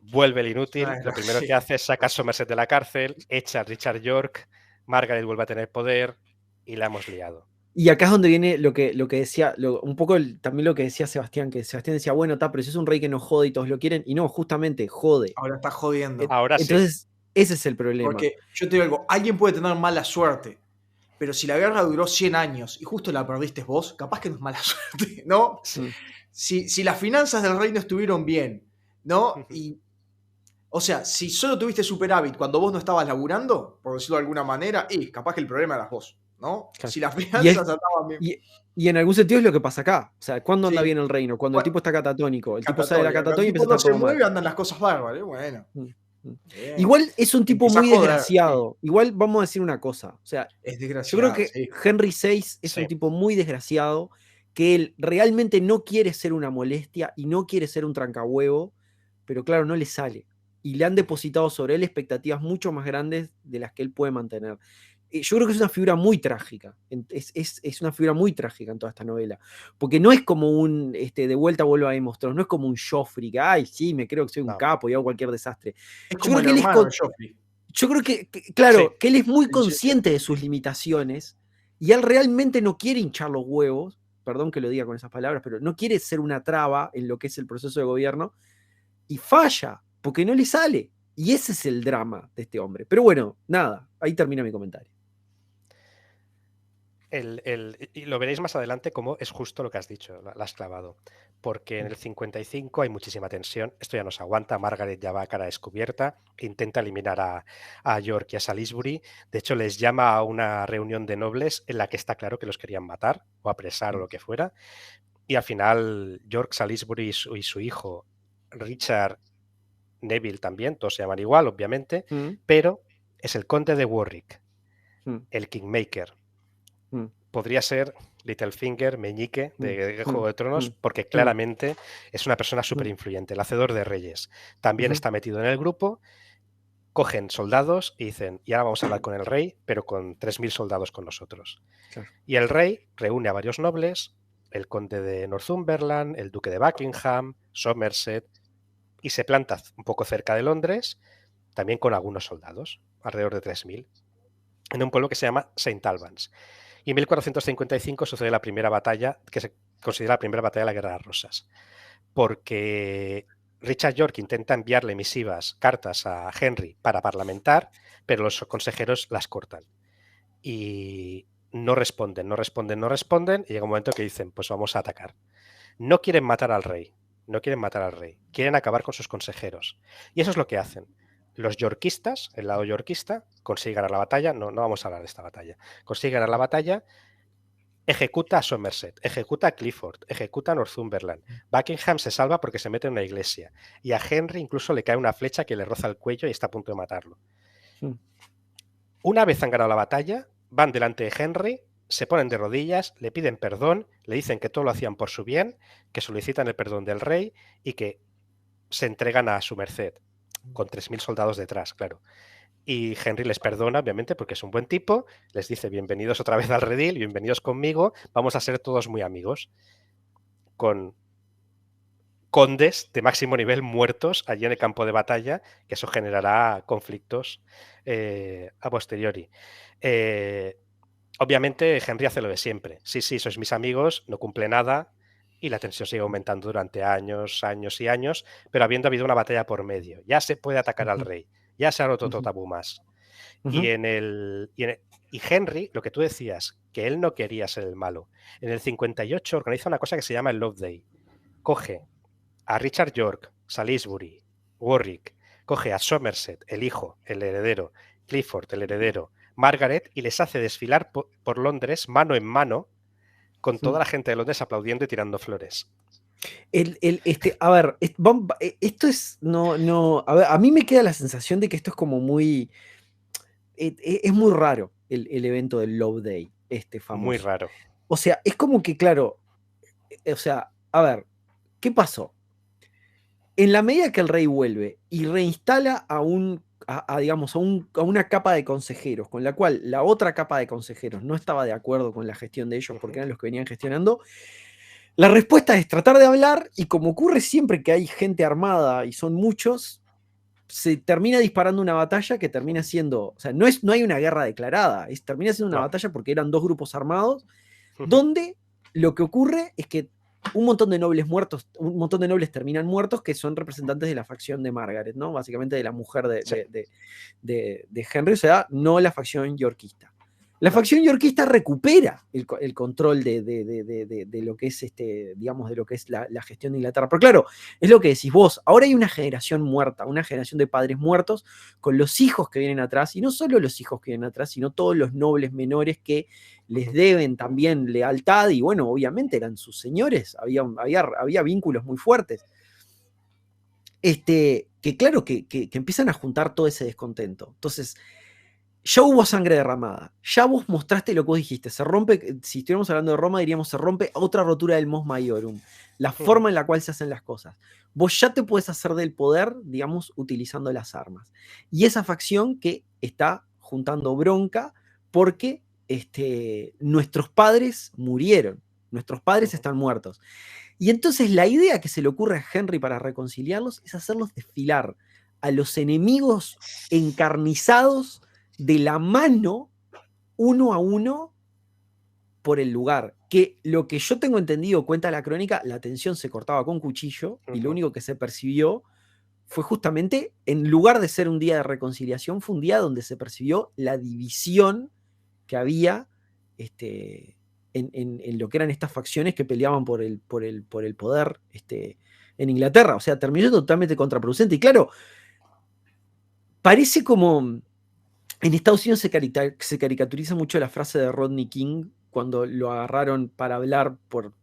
[SPEAKER 4] Vuelve el inútil. Lo primero que hace es sacar a Somerset de la cárcel, echa a Richard York, Margaret vuelve a tener poder y la hemos liado.
[SPEAKER 2] Y acá es donde viene lo que decía, un poco también lo que decía Sebastián, que Sebastián decía, bueno, pero si es un rey que no jode y todos lo quieren, y no, justamente jode.
[SPEAKER 1] Ahora está jodiendo.
[SPEAKER 4] Ahora
[SPEAKER 2] Entonces,
[SPEAKER 4] sí.
[SPEAKER 2] Ese es el problema.
[SPEAKER 1] Porque yo te digo algo, alguien puede tener mala suerte, pero si la guerra duró 100 años y justo la perdiste vos, capaz que no es mala suerte, ¿no? Si las finanzas del reino estuvieron bien, ¿no? Y, o sea, si solo tuviste superávit cuando vos no estabas laburando, por decirlo de alguna manera, capaz que el problema eras vos, ¿no?
[SPEAKER 2] Claro.
[SPEAKER 1] Si las finanzas andaban bien.
[SPEAKER 2] Y en algún sentido es lo que pasa acá. O sea, ¿cuándo anda
[SPEAKER 1] Sí.
[SPEAKER 2] bien el reino? Cuando el tipo está catatónico. El tipo sale de la
[SPEAKER 1] Catatonia.
[SPEAKER 2] catatonia y empieza a
[SPEAKER 1] Cuando
[SPEAKER 2] estar
[SPEAKER 1] se
[SPEAKER 2] todo mal.
[SPEAKER 1] mueve andan las cosas bárbaras, bueno.
[SPEAKER 2] Igual es un tipo
[SPEAKER 1] Empieza
[SPEAKER 2] muy
[SPEAKER 1] a joder,
[SPEAKER 2] desgraciado.
[SPEAKER 1] sí.
[SPEAKER 2] Igual vamos a decir una cosa. O sea,
[SPEAKER 1] Es
[SPEAKER 2] yo
[SPEAKER 1] desgraciado.
[SPEAKER 2] creo que
[SPEAKER 1] Sí.
[SPEAKER 2] Henry VI es un tipo muy desgraciado, que él realmente no quiere ser una molestia y no quiere ser un trancahuevo, pero claro, no le sale. Y le han depositado sobre él expectativas mucho más grandes de las que él puede mantener. Yo creo que es una figura muy trágica. Es una figura muy trágica en toda esta novela. Porque no es como un de vuelta vuelvo a demostrar, no es como un Joffrey que, ay, sí, me creo que soy un capo y hago cualquier desastre.
[SPEAKER 1] Es como el hermano de Joffrey.
[SPEAKER 2] Yo creo que claro, que él es muy consciente de sus limitaciones y él realmente no quiere hinchar los huevos, perdón que lo diga con esas palabras, pero no quiere ser una traba en lo que es el proceso de gobierno y falla, porque no le sale. Y ese es el drama de este hombre. Pero bueno, nada, ahí termina mi comentario.
[SPEAKER 4] Y lo veréis más adelante cómo es justo lo que has dicho, lo has clavado. Porque en el 55 hay muchísima tensión, esto ya no se aguanta, Margaret ya va a cara descubierta, intenta eliminar a York y a Salisbury, de hecho les llama a una reunión de nobles en la que está claro que los querían matar o apresar o lo que fuera, y al final York, Salisbury y su hijo Richard, Neville también, todos se llaman igual, obviamente, pero es el conde de Warwick, el Kingmaker. Podría ser Littlefinger, Meñique de Juego de Tronos, porque claramente es una persona súper influyente, el hacedor de reyes. También está metido en el grupo, cogen soldados y dicen, y ahora vamos a hablar con el rey, pero con 3.000 soldados con nosotros. Claro. Y el rey reúne a varios nobles, el conde de Northumberland, el duque de Buckingham, Somerset, y se planta un poco cerca de Londres, también con algunos soldados, alrededor de 3.000, en un pueblo que se llama St. Albans. Y en 1455 sucede la primera batalla, que se considera la primera batalla de la Guerra de las Rosas, porque Richard York intenta enviarle misivas, cartas a Henry para parlamentar, pero los consejeros las cortan. Y no responden, y llega un momento que dicen, pues vamos a atacar. No quieren matar al rey, quieren acabar con sus consejeros. Y eso es lo que hacen. Los yorkistas, el lado yorkista, consigue ganar la batalla, no vamos a hablar de esta batalla, consigue ganar la batalla, ejecuta a Somerset, ejecuta a Clifford, ejecuta a Northumberland. Buckingham se salva porque se mete en una iglesia y a Henry incluso le cae una flecha que le roza el cuello y está a punto de matarlo. Una vez han ganado la batalla, van delante de Henry, se ponen de rodillas, le piden perdón, le dicen que todo lo hacían por su bien, que solicitan el perdón del rey y que se entregan a su merced, con 3.000 soldados detrás, claro. Y Henry les perdona, obviamente, porque es un buen tipo, les dice, bienvenidos otra vez al redil, bienvenidos conmigo, vamos a ser todos muy amigos. Con condes de máximo nivel muertos allí en el campo de batalla, que eso generará conflictos a posteriori. Obviamente Henry hace lo de siempre. Sí, sois mis amigos, no cumple nada, y la tensión sigue aumentando durante años y años, pero habiendo habido una batalla por medio. Ya se puede atacar al rey, ya se ha roto otro tabú más. Y Henry, lo que tú decías, que él no quería ser el malo, en el 58 organiza una cosa que se llama el Love Day. Coge a Richard York, Salisbury, Warwick, coge a Somerset, el hijo, el heredero, Clifford, el heredero, Margaret, y les hace desfilar por Londres mano en mano con toda la gente de Londres aplaudiendo y tirando flores.
[SPEAKER 2] A ver, esto es, a ver, a mí me queda la sensación de que esto es como muy, es muy raro el evento del Love Day, famoso.
[SPEAKER 4] Muy raro.
[SPEAKER 2] O sea, es como que, claro, o sea, a ver, ¿qué pasó? En la medida que el rey vuelve y reinstala digamos, a una capa de consejeros, con la cual la otra capa de consejeros no estaba de acuerdo con la gestión de ellos, porque eran los que venían gestionando, la respuesta es tratar de hablar, y como ocurre siempre que hay gente armada y son muchos, se termina disparando una batalla que termina siendo, o sea, no hay una guerra declarada, termina siendo una batalla porque eran dos grupos armados, donde lo que ocurre es que un montón de nobles muertos, un montón de nobles terminan muertos, que son representantes de la facción de Margaret, ¿no? Básicamente de la mujer de Henry, o sea, no la facción yorkista. La facción yorkista recupera el control de lo que es digamos, de lo que es la gestión de Inglaterra. Pero claro, es lo que decís vos, ahora hay una generación muerta, una generación de padres muertos, con los hijos que vienen atrás, y no solo los hijos que vienen atrás, sino todos los nobles menores que les deben también lealtad, y bueno, obviamente eran sus señores, había vínculos muy fuertes. Que claro, que empiezan a juntar todo ese descontento. Entonces, ya hubo sangre derramada, ya vos mostraste lo que vos dijiste, se rompe, si estuviéramos hablando de Roma, diríamos se rompe otra rotura del Mos Maiorum, la forma en la cual se hacen las cosas. Vos ya te puedes hacer del poder, digamos, utilizando las armas. Y esa facción que está juntando bronca porque nuestros padres murieron, nuestros padres están muertos. Y entonces la idea que se le ocurre a Henry para reconciliarlos es hacerlos desfilar a los enemigos encarnizados de la mano, uno a uno, por el lugar. Que lo que yo tengo entendido, cuenta la crónica, la tensión se cortaba con cuchillo y lo único que se percibió fue justamente, en lugar de ser un día de reconciliación, fue un día donde se percibió la división que había en lo que eran estas facciones que peleaban por el poder en Inglaterra. O sea, terminó totalmente contraproducente. Y claro, parece como... En Estados Unidos se caricaturiza mucho la frase de Rodney King cuando lo agarraron para hablar por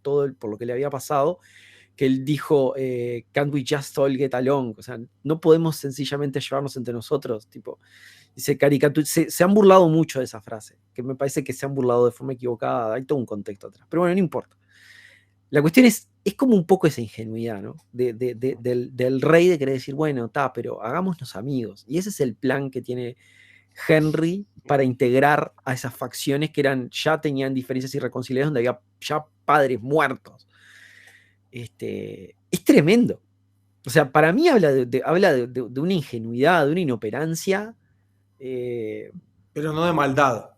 [SPEAKER 2] lo que le había pasado, que él dijo, can't we just all get along? O sea, no podemos sencillamente llevarnos entre nosotros. Tipo, se han burlado mucho de esa frase, que me parece que se han burlado de forma equivocada. Hay todo un contexto atrás. Pero bueno, no importa. La cuestión es como un poco esa ingenuidad, ¿no? Del rey de querer decir, bueno, pero hagámonos amigos. Y ese es el plan que tiene Henry para integrar a esas facciones que ya tenían diferencias irreconciliables, donde había ya padres muertos. Es tremendo. O sea, para mí habla de una ingenuidad, de una inoperancia.
[SPEAKER 1] Pero no de maldad.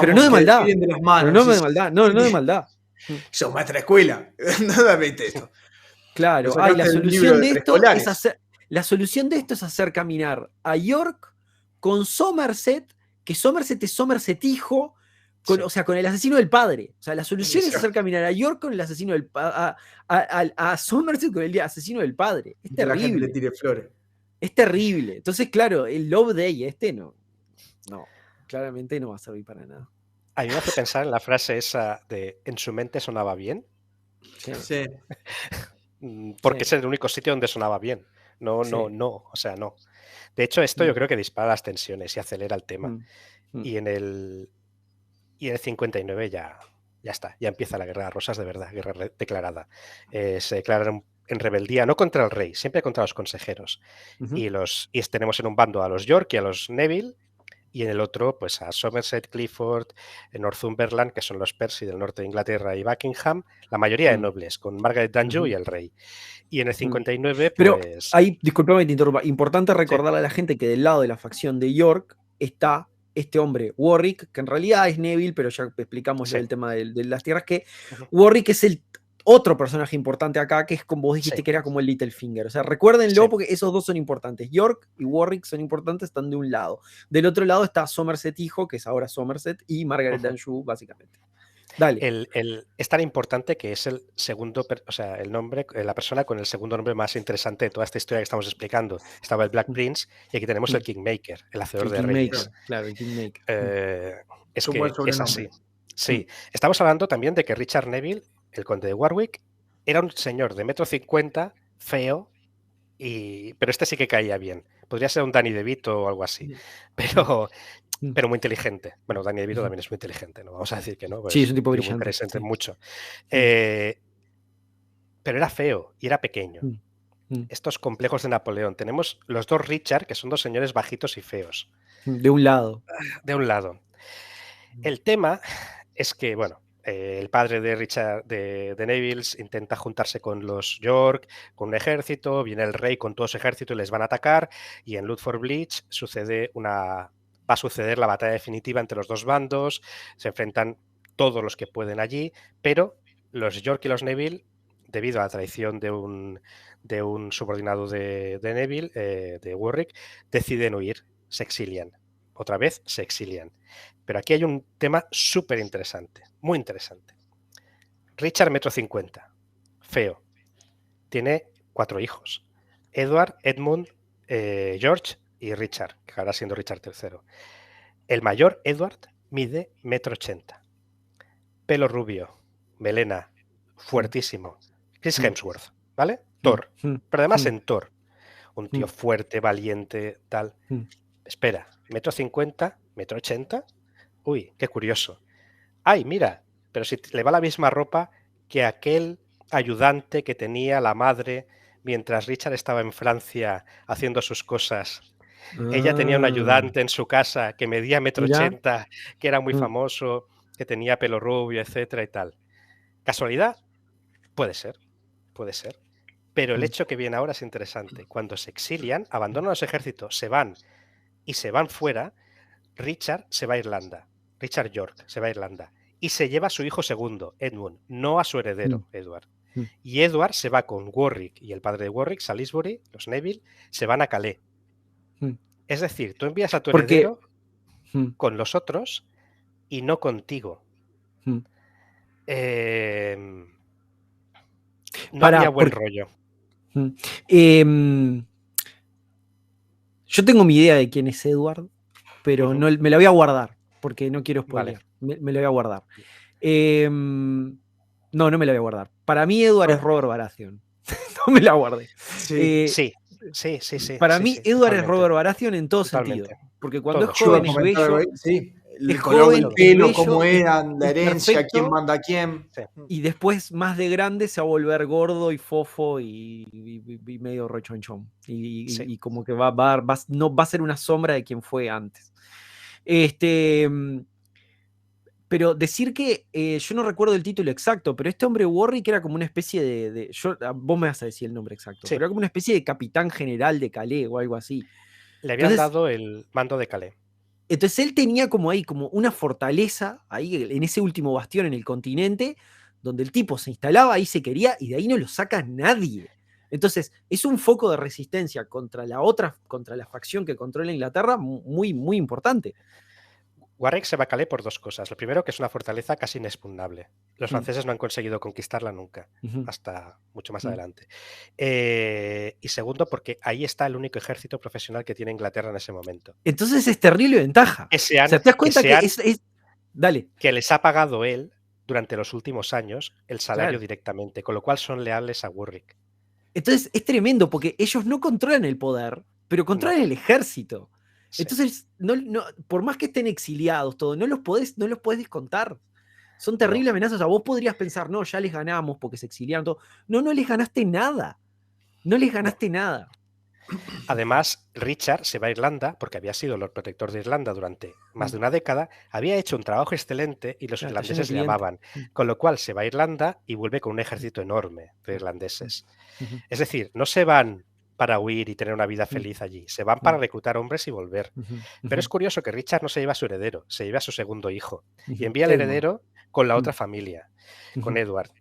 [SPEAKER 2] Pero no de maldad.
[SPEAKER 1] De las manos,
[SPEAKER 2] pero no de maldad. No de maldad.
[SPEAKER 1] Sos maestra de escuela. No me esto.
[SPEAKER 2] Claro. La solución de esto es hacer caminar a York con Somerset, que Somerset es Somerset hijo, o sea, con el asesino del padre. O sea, la solución es hacer caminar a York con el asesino del padre, a Somerset con el asesino del padre. Es terrible.
[SPEAKER 1] La gente le tire flores.
[SPEAKER 2] Es terrible. Entonces, claro, el Love Day no, claramente no va a servir para nada.
[SPEAKER 4] A mí me hace pensar en la frase esa de en su mente sonaba bien.
[SPEAKER 1] Sí.
[SPEAKER 4] Porque es el único sitio donde sonaba bien. No. O sea, no. De hecho, esto yo creo que dispara las tensiones y acelera el tema. Y en el 59 ya está. Ya empieza la guerra de rosas de verdad, guerra declarada. Se declaran en rebeldía, no contra el rey, siempre contra los consejeros. Y tenemos en un bando a los York y a los Neville, y en el otro, pues a Somerset, Clifford, Northumberland, que son los Percy del norte de Inglaterra, y Buckingham, la mayoría de nobles, con Margaret d'Anjou y el rey. Y en el 59,
[SPEAKER 2] Pero
[SPEAKER 4] pues...
[SPEAKER 2] ahí, disculpame que te interrumpa, importante recordarle a la gente que del lado de la facción de York está este hombre, Warwick, que en realidad es Neville, pero ya explicamos el tema de las tierras, que Warwick es el otro personaje importante acá, que es como vos dijiste que era como el Littlefinger. O sea, recuérdenlo porque esos dos son importantes. York y Warwick son importantes, están de un lado. Del otro lado está Somerset hijo, que es ahora Somerset, y Margaret d'Anjou, básicamente. Dale.
[SPEAKER 4] Es tan importante que es el segundo, o sea, el nombre, la persona con el segundo nombre más interesante de toda esta historia que estamos explicando. Estaba el Black Prince y aquí tenemos el Kingmaker, el hacedor de reyes.
[SPEAKER 2] Claro, el Kingmaker.
[SPEAKER 4] Es que es así. Sí. Estamos hablando también de que Richard Neville, el conde de Warwick, era un señor de 1,50 m, feo, pero este sí que caía bien. Podría ser un Danny DeVito o algo así. Pero muy inteligente. Bueno, Danny DeVito también es muy inteligente, no vamos a decir que no.
[SPEAKER 2] Sí, es un tipo brillante.
[SPEAKER 4] Mucho. Pero era feo y era pequeño. Estos complejos de Napoleón. Tenemos los dos Richard, que son dos señores bajitos y feos.
[SPEAKER 2] De un lado.
[SPEAKER 4] De un lado. El tema es que, bueno, el padre de Richard de Neville intenta juntarse con los York, con un ejército, viene el rey con todo su ejército y les van a atacar, y en Ludford Bridge va a suceder la batalla definitiva entre los dos bandos, se enfrentan todos los que pueden allí, pero los York y los Neville, debido a la traición de un subordinado de Neville, de Warwick, deciden huir, se exilian. Otra vez se exilian. Pero aquí hay un tema súper interesante, muy interesante. Richard, 1,50 m, feo. Tiene 4 hijos. Edward, Edmund, George y Richard, que acabará siendo Richard III. El mayor, Edward, mide 1,80 m. Pelo rubio, melena, fuertísimo. Chris Hemsworth, ¿vale? Thor. Pero además en Thor. Un tío fuerte, valiente, tal. Espera, 1,50 m, 1,80 m. Uy, qué curioso. Ay, mira, pero si le va la misma ropa que aquel ayudante que tenía la madre mientras Richard estaba en Francia haciendo sus cosas. Ella tenía un ayudante en su casa que medía 1,80 m, que era muy famoso, que tenía pelo rubio, etcétera y tal. ¿Casualidad? Puede ser. Pero el hecho que viene ahora es interesante. Cuando se exilian, abandonan los ejércitos, se van fuera, Richard se va a Irlanda. Richard York se va a Irlanda y se lleva a su hijo segundo, Edmund, no a su heredero, Edward. Y Edward se va con Warwick y el padre de Warwick, Salisbury, los Neville, se van a Calais. Es decir, tú envías a tu heredero con los otros y no contigo. No había buen rollo.
[SPEAKER 2] Yo tengo mi idea de quién es Edward, pero no, me la voy a guardar, porque no quiero spoilear. Vale. Me la voy a guardar. No me la voy a guardar. Para mí Edward es Robert Baratheon. No me la guardé.
[SPEAKER 4] Sí.
[SPEAKER 2] Para mí Edward es Robert Baratheon en todo sentido. Porque cuando es joven es bello.
[SPEAKER 1] El color del pelo, cómo eran, la herencia, perfecto, quién manda a quién.
[SPEAKER 2] Y después, más de grande, se va a volver gordo y fofo y medio rechonchón. Y como que no va a ser una sombra de quien fue antes. Pero decir que yo no recuerdo el título exacto, pero este hombre Warwick era como una especie vos me vas a decir el nombre exacto, pero era como una especie de capitán general de Calais o algo así.
[SPEAKER 4] Le habían dado el mando de Calais.
[SPEAKER 2] Entonces él tenía como ahí como una fortaleza, ahí en ese último bastión en el continente, donde el tipo se instalaba, ahí se quería, y de ahí no lo saca nadie. Entonces es un foco de resistencia contra la facción que controla Inglaterra muy, muy importante.
[SPEAKER 4] Warwick se va a Calais por dos cosas. Lo primero, que es una fortaleza casi inexpugnable. Los franceses no han conseguido conquistarla nunca, hasta mucho más adelante. Y segundo, porque ahí está el único ejército profesional que tiene Inglaterra en ese momento.
[SPEAKER 2] Entonces es terrible ventaja. ¿Te das cuenta Dale.
[SPEAKER 4] Que les ha pagado él durante los últimos años el salario directamente, con lo cual son leales a Warwick.
[SPEAKER 2] Entonces es tremendo, porque ellos no controlan el poder, pero controlan el ejército. Entonces, por más que estén exiliados, todo, no los podés descontar. Son terribles amenazas. O sea, vos podrías pensar, no, ya les ganamos porque se exiliaron todo. No les ganaste nada. No les ganaste nada.
[SPEAKER 4] Además, Richard se va a Irlanda, porque había sido Lord Protector de Irlanda durante más de una década, había hecho un trabajo excelente y los irlandeses le amaban. Con lo cual se va a Irlanda y vuelve con un ejército enorme de irlandeses. Es decir, no se van para huir y tener una vida feliz allí. Se van para reclutar hombres y volver. Pero es curioso que Richard no se lleva a su heredero, se lleva a su segundo hijo. Y envía al heredero con la otra familia, con Edward.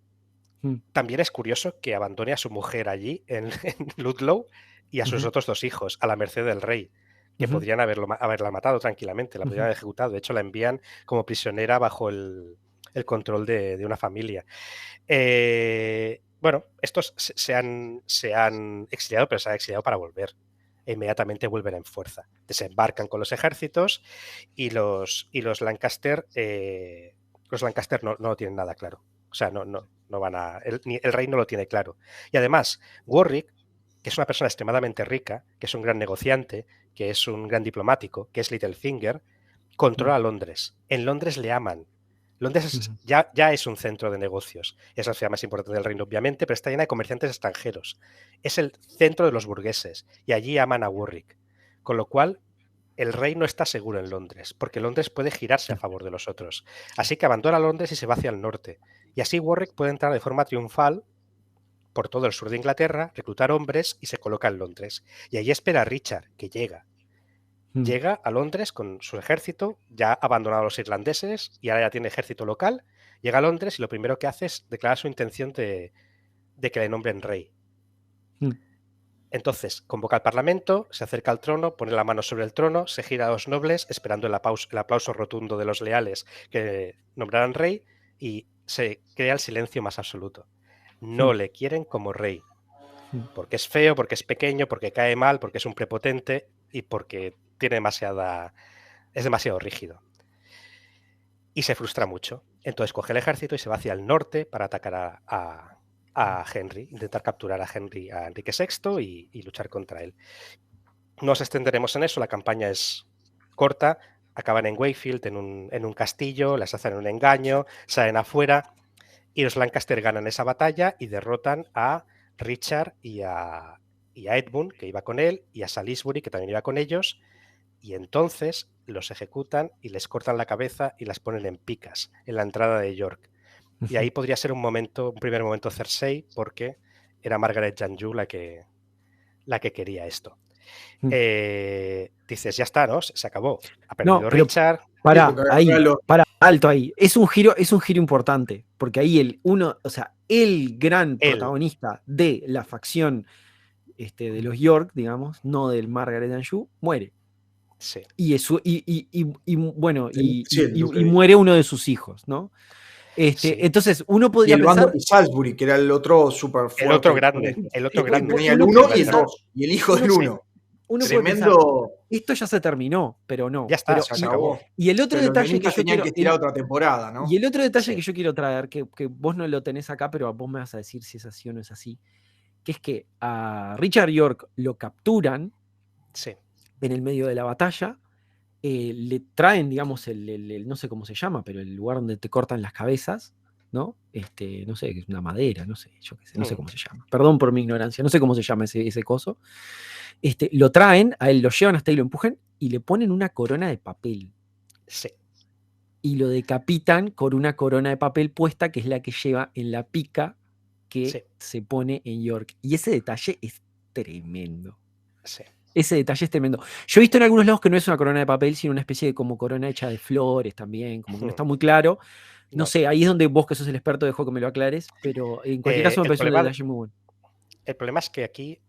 [SPEAKER 4] También es curioso que abandone a su mujer allí, en Ludlow, y a sus otros dos hijos, a la merced del rey, que podrían haberla matado tranquilamente, la podrían haber ejecutado. De hecho, la envían como prisionera bajo el control de una familia. Bueno, estos se han exiliado, pero se han exiliado para volver. E inmediatamente vuelven en fuerza. Desembarcan con los ejércitos y los Lancaster no lo tienen nada claro. O sea, no van a... El rey no lo tiene claro. Y además, Warwick, que es una persona extremadamente rica, que es un gran negociante, que es un gran diplomático, que es Littlefinger, controla Londres. En Londres le aman. Londres ya es un centro de negocios. Es la ciudad más importante del reino, obviamente, pero está llena de comerciantes extranjeros. Es el centro de los burgueses y allí aman a Warwick. Con lo cual, el rey no está seguro en Londres, porque Londres puede girarse a favor de los otros. Así que abandona Londres y se va hacia el norte. Y así Warwick puede entrar de forma triunfal por todo el sur de Inglaterra, reclutar hombres y se coloca en Londres. Y allí espera a Richard, que llega. Llega a Londres con su ejército, ya ha abandonado a los irlandeses y ahora ya tiene ejército local. Llega a Londres y lo primero que hace es declarar su intención de que le nombren rey. Entonces, convoca al Parlamento, se acerca al trono, pone la mano sobre el trono, se gira a los nobles, esperando el aplauso rotundo de los leales que nombraran rey, y se crea el silencio más absoluto. No le quieren como rey, porque es feo, porque es pequeño, porque cae mal, porque es un prepotente y porque es demasiado rígido. Y se frustra mucho. Entonces coge el ejército y se va hacia el norte para atacar a Henry, intentar capturar a Enrique VI y luchar contra él. No nos extenderemos en eso, la campaña es corta, acaban en Wakefield, en un castillo, les hacen un engaño, salen afuera y los Lancaster ganan esa batalla y derrotan a Richard y a Edmund, que iba con él, y a Salisbury, que también iba con ellos, y entonces los ejecutan y les cortan la cabeza y las ponen en picas en la entrada de York. Y ahí podría ser un primer momento Cersei, porque era Margaret Janju la que quería esto. Dices, ya está, ¿no? Se acabó. Ha perdido Richard.
[SPEAKER 2] Para, Alto ahí. Es un giro importante, porque ahí el gran protagonista de la facción de los York, digamos, no del Margaret Anjou, muere.
[SPEAKER 4] Sí.
[SPEAKER 2] Y bueno,
[SPEAKER 1] Sí,
[SPEAKER 2] y muere uno de sus hijos, ¿no?
[SPEAKER 4] Sí.
[SPEAKER 2] Entonces, uno
[SPEAKER 1] Y
[SPEAKER 2] podría
[SPEAKER 1] el bando
[SPEAKER 2] pensar.
[SPEAKER 1] de Salisbury, que era el otro súper fuerte.
[SPEAKER 4] El otro grande.
[SPEAKER 1] Tenía el
[SPEAKER 2] Uno
[SPEAKER 1] 1
[SPEAKER 2] puede
[SPEAKER 1] y el
[SPEAKER 2] pensar-
[SPEAKER 1] 2. Y el hijo del 1.
[SPEAKER 2] Uno puede pensar,
[SPEAKER 1] Tremendo.
[SPEAKER 2] esto ya se terminó, pero no.
[SPEAKER 4] Ya está,
[SPEAKER 2] Pero,
[SPEAKER 4] se acabó.
[SPEAKER 2] y el otro
[SPEAKER 1] Pero los
[SPEAKER 2] detalle que
[SPEAKER 1] guionistas
[SPEAKER 2] yo
[SPEAKER 1] tenían
[SPEAKER 2] quiero.
[SPEAKER 1] que estirar otra temporada, ¿no?
[SPEAKER 2] Y el otro detalle
[SPEAKER 4] Sí.
[SPEAKER 2] que yo quiero traer, que vos no lo tenés acá, pero vos me vas a decir si es así o no es así, que es que a Richard York lo capturan
[SPEAKER 4] Sí.
[SPEAKER 2] en el medio de la batalla, le traen, digamos, no sé cómo se llama, pero el lugar donde te cortan las cabezas, ¿no? No sé, es una madera, no sé, yo qué sé, no sé cómo se llama. Perdón por mi ignorancia, no sé cómo se llama ese coso. Lo traen, a él lo llevan hasta ahí, lo empujan y le ponen una corona de papel.
[SPEAKER 4] Sí.
[SPEAKER 2] Y lo decapitan con una corona de papel puesta, que es la que lleva en la pica que se pone en York. Y ese detalle es tremendo.
[SPEAKER 4] Sí.
[SPEAKER 2] Ese detalle es tremendo. Yo he visto en algunos lados que no es una corona de papel, sino una especie de como corona hecha de flores también, como que no está muy claro. No sé, ahí es donde vos, que sos el experto, dejo que me lo aclares, pero en cualquier caso me parece un detalle muy bueno.
[SPEAKER 4] El problema es que aquí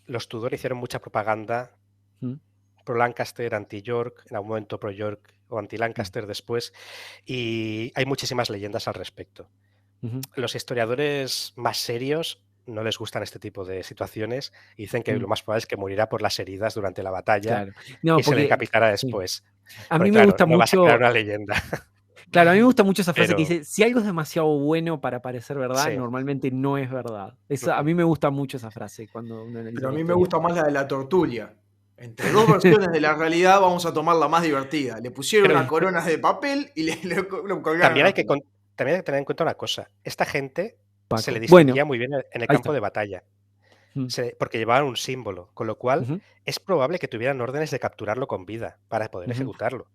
[SPEAKER 4] los Tudor hicieron mucha propaganda pro Lancaster, anti-York, en algún momento pro York o anti-Lancaster después, y hay muchísimas leyendas al respecto. Los historiadores más serios no les gustan este tipo de situaciones y dicen que lo más probable es que morirá por las heridas durante la batalla y se le decapitará después.
[SPEAKER 2] A mí me gusta
[SPEAKER 4] no
[SPEAKER 2] mucho.
[SPEAKER 4] vas a crear una leyenda.
[SPEAKER 2] Claro, a mí me gusta mucho esa frase que dice: si algo es demasiado bueno para parecer verdad,
[SPEAKER 4] Sí.
[SPEAKER 2] normalmente no es verdad. A mí me gusta mucho esa frase cuando uno analiza.
[SPEAKER 1] Pero a mí me gusta más la de la tortulia. Entre dos versiones de la realidad vamos a tomar la más divertida. Le pusieron una corona de papel y lo colgaron.
[SPEAKER 4] También hay que tener en cuenta una cosa. Esta gente se le distinguía muy bien en el campo de batalla. Porque llevaban un símbolo, con lo cual es probable que tuvieran órdenes de capturarlo con vida para poder ejecutarlo.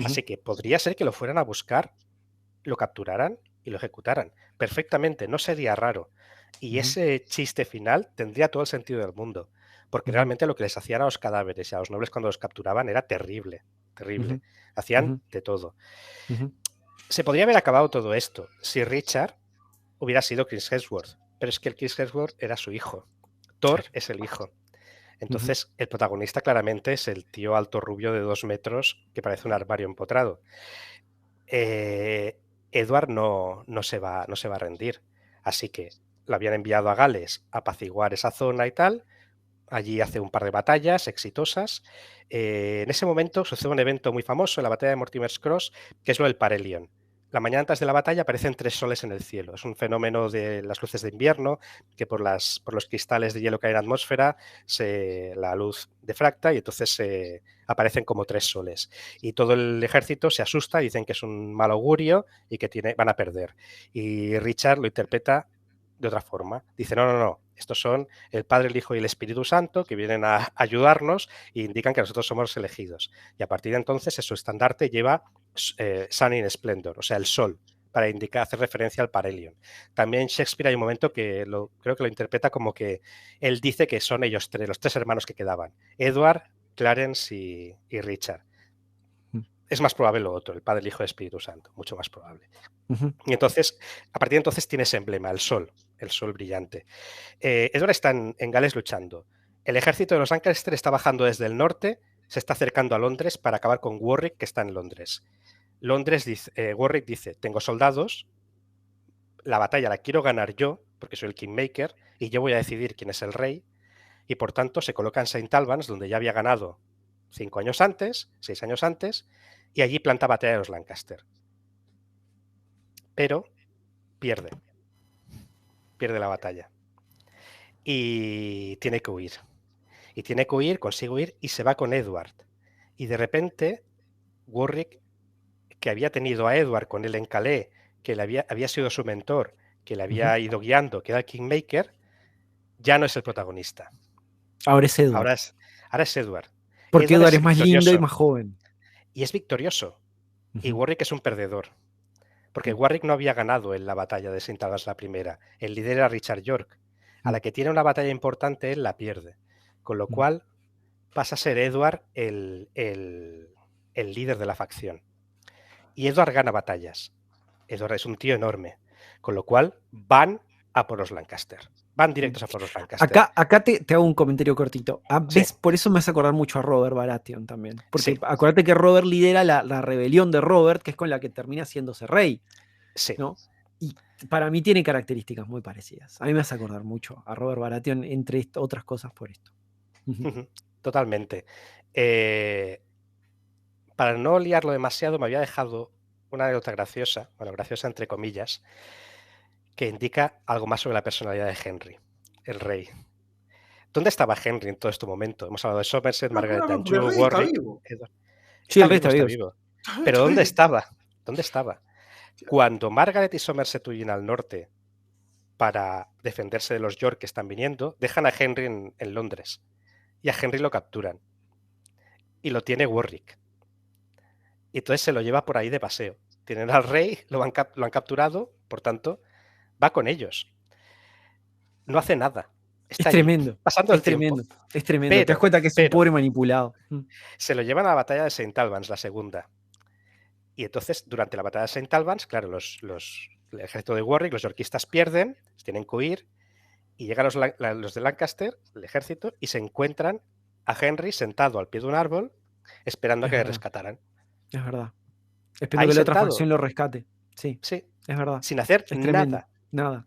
[SPEAKER 4] Así que podría ser que lo fueran a buscar, lo capturaran y lo ejecutaran. Perfectamente, no sería raro. Y ese chiste final tendría todo el sentido del mundo, porque realmente lo que les hacían a los cadáveres y a los nobles cuando los capturaban era terrible, terrible. Hacían de todo. Se podría haber acabado todo esto si Richard hubiera sido Chris Hemsworth, pero es que el Chris Hemsworth era su hijo. Thor es el hijo. Entonces, el protagonista claramente es el tío alto rubio de 2 metros que parece un armario empotrado. Edward no se va a rendir. Así que lo habían enviado a Gales a apaciguar esa zona y tal. Allí hace un par de batallas exitosas. En ese momento sucede un evento muy famoso, la batalla de Mortimer's Cross, que es lo del Parhelion. La mañana antes de la batalla aparecen 3 soles en el cielo. Es un fenómeno de las luces de invierno, que por los cristales de hielo que hay en la atmósfera, la luz defracta y entonces aparecen como 3 soles. Y todo el ejército se asusta, dicen que es un mal augurio y que van a perder. Y Richard lo interpreta de otra forma. Dice, no, estos son el Padre, el Hijo y el Espíritu Santo que vienen a ayudarnos e indican que nosotros somos elegidos. Y a partir de entonces su estandarte lleva Sun in Splendor, o sea, el sol, para hacer referencia al Parhelion. También Shakespeare hay un momento que creo que lo interpreta como que él dice que son ellos tres, los 3 hermanos que quedaban, Edward, Clarence y Richard. Es más probable lo otro, el Padre, el Hijo y el Espíritu Santo, mucho más probable. Y entonces, a partir de entonces tiene ese emblema, el sol brillante. Edward está en Gales luchando. El ejército de los Lancaster está bajando desde el norte, se está acercando a Londres para acabar con Warwick, que está en Londres. Warwick dice, tengo soldados, la batalla la quiero ganar yo, porque soy el Kingmaker, y yo voy a decidir quién es el rey, y por tanto se coloca en St. Albans, donde ya había ganado 6 años antes, y allí planta batalla de los Lancaster. Pero pierde la batalla. Y tiene que huir. Consigue huir y se va con Edward. Y de repente, Warwick, que había tenido a Edward con él en Calais, que había sido su mentor, que le había ido guiando, que era el Kingmaker, ya no es el protagonista.
[SPEAKER 2] Ahora es Edward.
[SPEAKER 4] Ahora es Edward.
[SPEAKER 2] Porque Edward es más lindo y más joven.
[SPEAKER 4] Y es victorioso. Y Warwick es un perdedor. Porque Warwick no había ganado en la batalla de St. Albans la primera. El líder era Richard York. A la que tiene una batalla importante, él la pierde. Con lo cual pasa a ser Edward el líder de la facción. Y Edward gana batallas. Edward es un tío enorme, con lo cual van a por los Lancaster. Van directos a por los Lancaster.
[SPEAKER 2] Acá te hago un comentario cortito. ¿Ves?
[SPEAKER 4] Sí.
[SPEAKER 2] Por eso me hace acordar mucho a Robert Baratheon también. Porque
[SPEAKER 4] Sí.
[SPEAKER 2] acuérdate que Robert lidera la rebelión de Robert, que es con la que termina haciéndose rey.
[SPEAKER 4] Sí.
[SPEAKER 2] ¿No? Y para mí tiene características muy parecidas. A mí me hace acordar mucho a Robert Baratheon, entre otras cosas por esto.
[SPEAKER 4] Totalmente. Para no liarlo demasiado, me había dejado una anécdota graciosa, bueno, graciosa entre comillas, que indica algo más sobre la personalidad de Henry, el rey. ¿Dónde estaba Henry en todo este momento? Hemos hablado de Somerset, Margaret
[SPEAKER 1] Porque el
[SPEAKER 4] d'Anjou,
[SPEAKER 1] rey está
[SPEAKER 4] Warwick,
[SPEAKER 1] vivo.
[SPEAKER 4] Edward.
[SPEAKER 2] Sí, el rey
[SPEAKER 4] Está
[SPEAKER 2] está
[SPEAKER 4] vivo.
[SPEAKER 1] Está
[SPEAKER 4] Pero ¿dónde
[SPEAKER 1] vivo.
[SPEAKER 4] estaba? ¿Dónde estaba? Cuando Margaret y Somerset huyen al norte para defenderse de los York que están viniendo, dejan a Henry en Londres. Y a Henry lo capturan. Y lo tiene Warwick. Y entonces se lo lleva por ahí de paseo. Tienen al rey, lo han capturado, por tanto, va con ellos. No hace nada. Está
[SPEAKER 2] Es tremendo.
[SPEAKER 4] allí, pasando el tiempo.
[SPEAKER 2] Es tremendo. Te das cuenta que es un pobre manipulado.
[SPEAKER 4] Se lo llevan a la batalla de St. Albans, la segunda. Y entonces, durante la batalla de St. Albans, claro, el ejército de Warwick, los yorkistas pierden, tienen que huir, y llegan los de Lancaster, el ejército, y se encuentran a Henry sentado al pie de un árbol, esperando a que le rescataran.
[SPEAKER 2] Es verdad. Esperando que la otra facción lo rescate. Sí, es verdad.
[SPEAKER 4] Sin hacer nada.
[SPEAKER 2] Nada.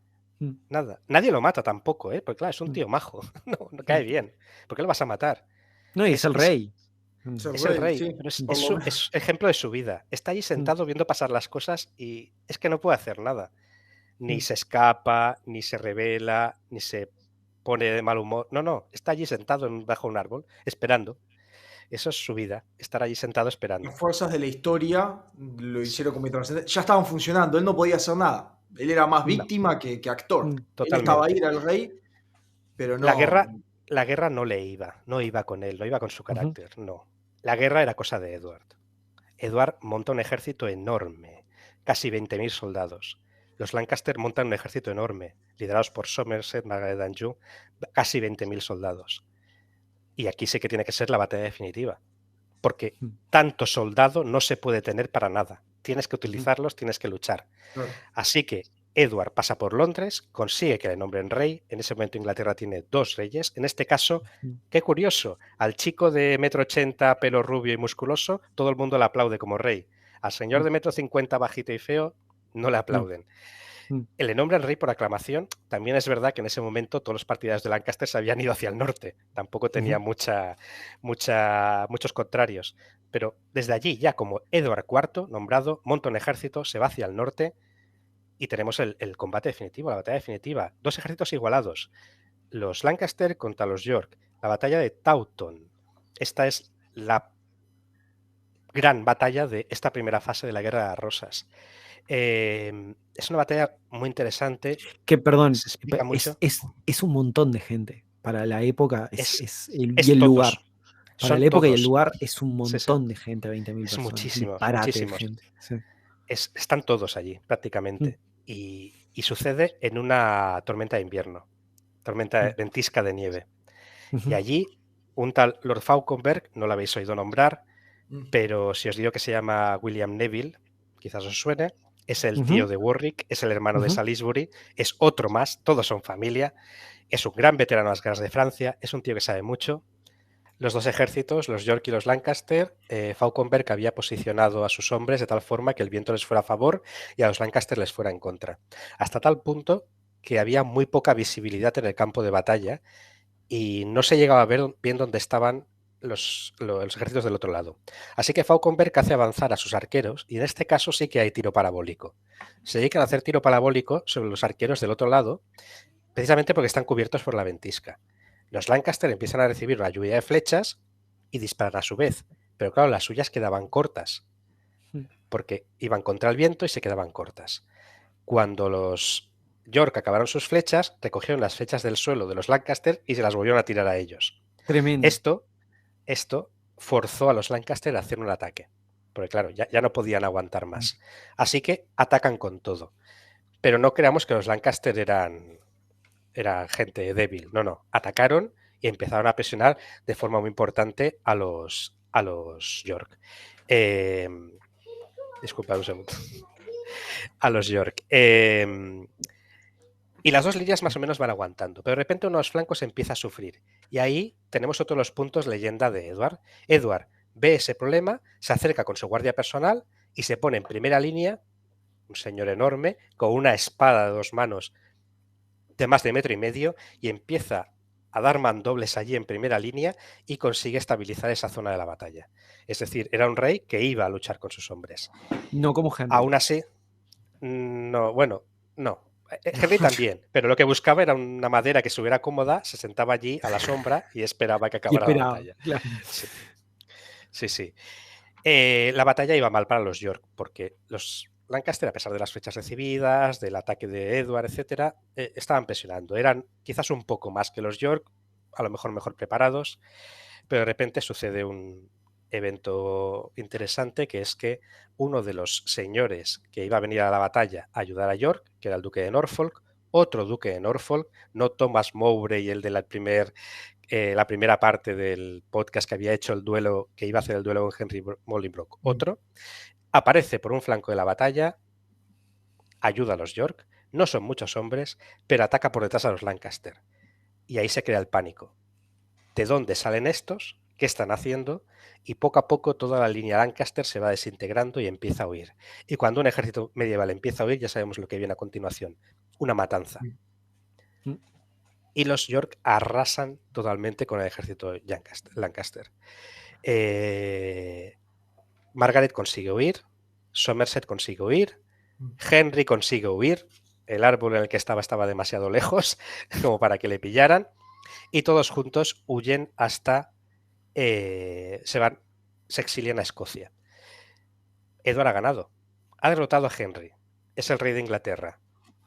[SPEAKER 4] Nadie lo mata tampoco, porque claro, es un tío majo. No cae bien. ¿Por qué lo vas a matar?
[SPEAKER 2] No, y es el rey.
[SPEAKER 4] Es el rey, sí, pero es ejemplo de su vida. Está allí sentado viendo pasar las cosas y es que no puede hacer nada. Ni se escapa, ni se revela, ni se pone de mal humor. No, está allí sentado bajo un árbol, esperando. Eso es su vida, estar allí sentado esperando.
[SPEAKER 1] Las fuerzas de la historia lo hicieron como intrascendente. Ya estaban funcionando, él no podía hacer nada. Él era más víctima que actor.
[SPEAKER 4] Totalmente.
[SPEAKER 1] Él estaba ahí, era el rey, pero no.
[SPEAKER 4] La guerra no iba con él, no iba con su carácter, no. La guerra era cosa de Edward. Edward monta un ejército enorme, casi 20.000 soldados. Los Lancaster montan un ejército enorme, liderados por Somerset, Margaret d'Anjou, casi 20.000 soldados. Y aquí sí que tiene que ser la batalla definitiva, porque tanto soldado no se puede tener para nada. Tienes que utilizarlos, tienes que luchar. Así que Edward pasa por Londres, consigue que le nombren rey. En ese momento Inglaterra tiene 2 reyes. En este caso, qué curioso, al chico de 1,80 m, pelo rubio y musculoso, todo el mundo le aplaude como rey. Al señor de 1,50 m, bajito y feo, no le aplauden. Le nombran rey por aclamación. También es verdad que en ese momento todos los partidarios de Lancaster se habían ido hacia el norte. Tampoco tenía muchos contrarios. Pero desde allí, ya como Edward IV, nombrado, monta un ejército, se va hacia el norte y tenemos el combate definitivo, la batalla definitiva. 2 ejércitos igualados. Los Lancaster contra los York. La batalla de Taunton. Esta es la gran batalla de esta primera fase de la Guerra de las Rosas. Es una batalla muy interesante.
[SPEAKER 2] Que, perdón,
[SPEAKER 4] se explica mucho.
[SPEAKER 2] Es un montón de gente. Para la época y el
[SPEAKER 4] todos.
[SPEAKER 2] lugar. Para la época
[SPEAKER 4] todos.
[SPEAKER 2] y el lugar es un montón de gente, 20.000 personas.
[SPEAKER 4] Muchísimos.
[SPEAKER 2] De gente. Sí.
[SPEAKER 4] Están todos allí, prácticamente. Y sucede en una tormenta de invierno. Tormenta ventisca de nieve. Y allí un tal Lord Fauconberg, no lo habéis oído nombrar, pero si os digo que se llama William Neville, quizás os suene, es el tío de Warwick, es el hermano de Salisbury, es otro más, todos son familia, es un gran veterano de las guerras de Francia, es un tío que sabe mucho. Los 2 ejércitos, los York y los Lancaster, Fauconberg había posicionado a sus hombres de tal forma que el viento les fuera a favor y a los Lancaster les fuera en contra. Hasta tal punto que había muy poca visibilidad en el campo de batalla y no se llegaba a ver bien dónde estaban los ejércitos del otro lado. Así que Fauconberg hace avanzar a sus arqueros y en este caso sí que hay tiro parabólico. Se dedican a hacer tiro parabólico sobre los arqueros del otro lado precisamente porque están cubiertos por la ventisca. Los Lancaster empiezan a recibir una lluvia de flechas y disparan a su vez, pero claro, las suyas quedaban cortas porque iban contra el viento y se quedaban cortas. Cuando los York acabaron sus flechas, recogieron las flechas del suelo de los Lancaster y se las volvieron a tirar a ellos.
[SPEAKER 2] Tremendo.
[SPEAKER 4] Esto forzó a los Lancaster a hacer un ataque, porque claro, ya no podían aguantar más. Así que atacan con todo. Pero no creamos que los Lancaster eran gente débil, no. Atacaron y empezaron a presionar de forma muy importante a los York. Disculpa un segundo. A los York. Y las dos líneas más o menos van aguantando, pero de repente uno de los flancos empieza a sufrir. Y ahí tenemos otros los puntos leyenda de Edward. Edward ve ese problema, se acerca con su guardia personal y se pone en primera línea, un señor enorme, con una espada de 2 manos de más de 1,5 metros, y empieza a dar mandobles allí en primera línea y consigue estabilizar esa zona de la batalla. Es decir, era un rey que iba a luchar con sus hombres.
[SPEAKER 2] No como Henry.
[SPEAKER 4] Aún así, no, bueno, no. Henry también, pero lo que buscaba era una madera que estuviera cómoda, se sentaba allí a la sombra y esperaba que acabara la batalla.
[SPEAKER 2] Claro.
[SPEAKER 4] Sí. La batalla iba mal para los York, porque los Lancaster, a pesar de las flechas recibidas, del ataque de Edward, etcétera, estaban presionando. Eran quizás un poco más que los York, a lo mejor preparados, pero de repente sucede un evento interesante, que es que uno de los señores que iba a venir a la batalla a ayudar a York, que era el duque de Norfolk, otro duque de Norfolk, no Thomas Mowbray, el de la primera parte del podcast que había hecho el duelo, que iba a hacer el duelo con Henry Bolingbroke, otro, aparece por un flanco de la batalla, ayuda a los York, no son muchos hombres, pero ataca por detrás a los Lancaster. Y ahí se crea el pánico. ¿De dónde salen estos? ¿Qué están haciendo? Y poco a poco toda la línea Lancaster se va desintegrando y empieza a huir. Y cuando un ejército medieval empieza a huir, ya sabemos lo que viene a continuación. Una matanza. Y los York arrasan totalmente con el ejército Lancaster. Margaret consigue huir, Somerset consigue huir, Henry consigue huir, el árbol en el que estaba demasiado lejos como para que le pillaran, y todos juntos huyen hasta se exilian a Escocia. Edward ha ganado, ha derrotado a Henry, es el rey de Inglaterra.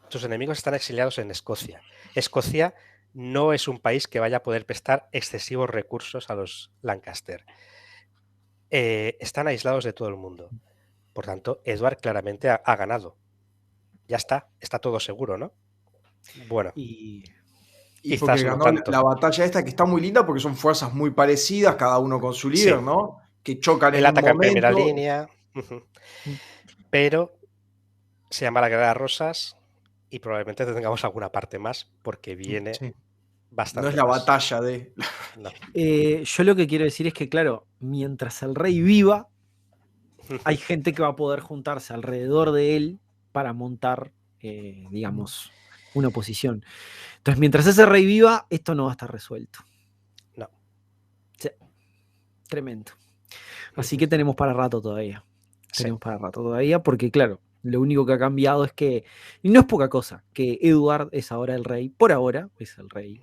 [SPEAKER 4] Sus enemigos están exiliados en Escocia. Escocia no es un país que vaya a poder prestar excesivos recursos a los Lancaster. Están aislados de todo el mundo. Por tanto, Edward claramente ha ganado. Ya está todo seguro, ¿no? Bueno.
[SPEAKER 1] Y porque ganó la batalla esta, que está muy linda porque son fuerzas muy parecidas, cada uno con su líder, sí, ¿no? Que chocan
[SPEAKER 4] Él
[SPEAKER 1] en
[SPEAKER 4] ataca
[SPEAKER 1] un momento.
[SPEAKER 4] En primera línea. Pero se llama la Guerra de Rosas y probablemente tengamos alguna parte más porque viene bastante.
[SPEAKER 1] No es la batalla de...
[SPEAKER 4] No.
[SPEAKER 2] Yo lo que quiero decir es que, claro, mientras el rey viva, hay gente que va a poder juntarse alrededor de él para montar, digamos, una oposición. Entonces, mientras ese rey viva, esto no va a estar resuelto.
[SPEAKER 4] No.
[SPEAKER 2] Sí. Tremendo. Así que tenemos para rato todavía. Tenemos para rato todavía porque, claro, lo único que ha cambiado es que, y no es poca cosa, que Edward es ahora el rey, por ahora es el rey,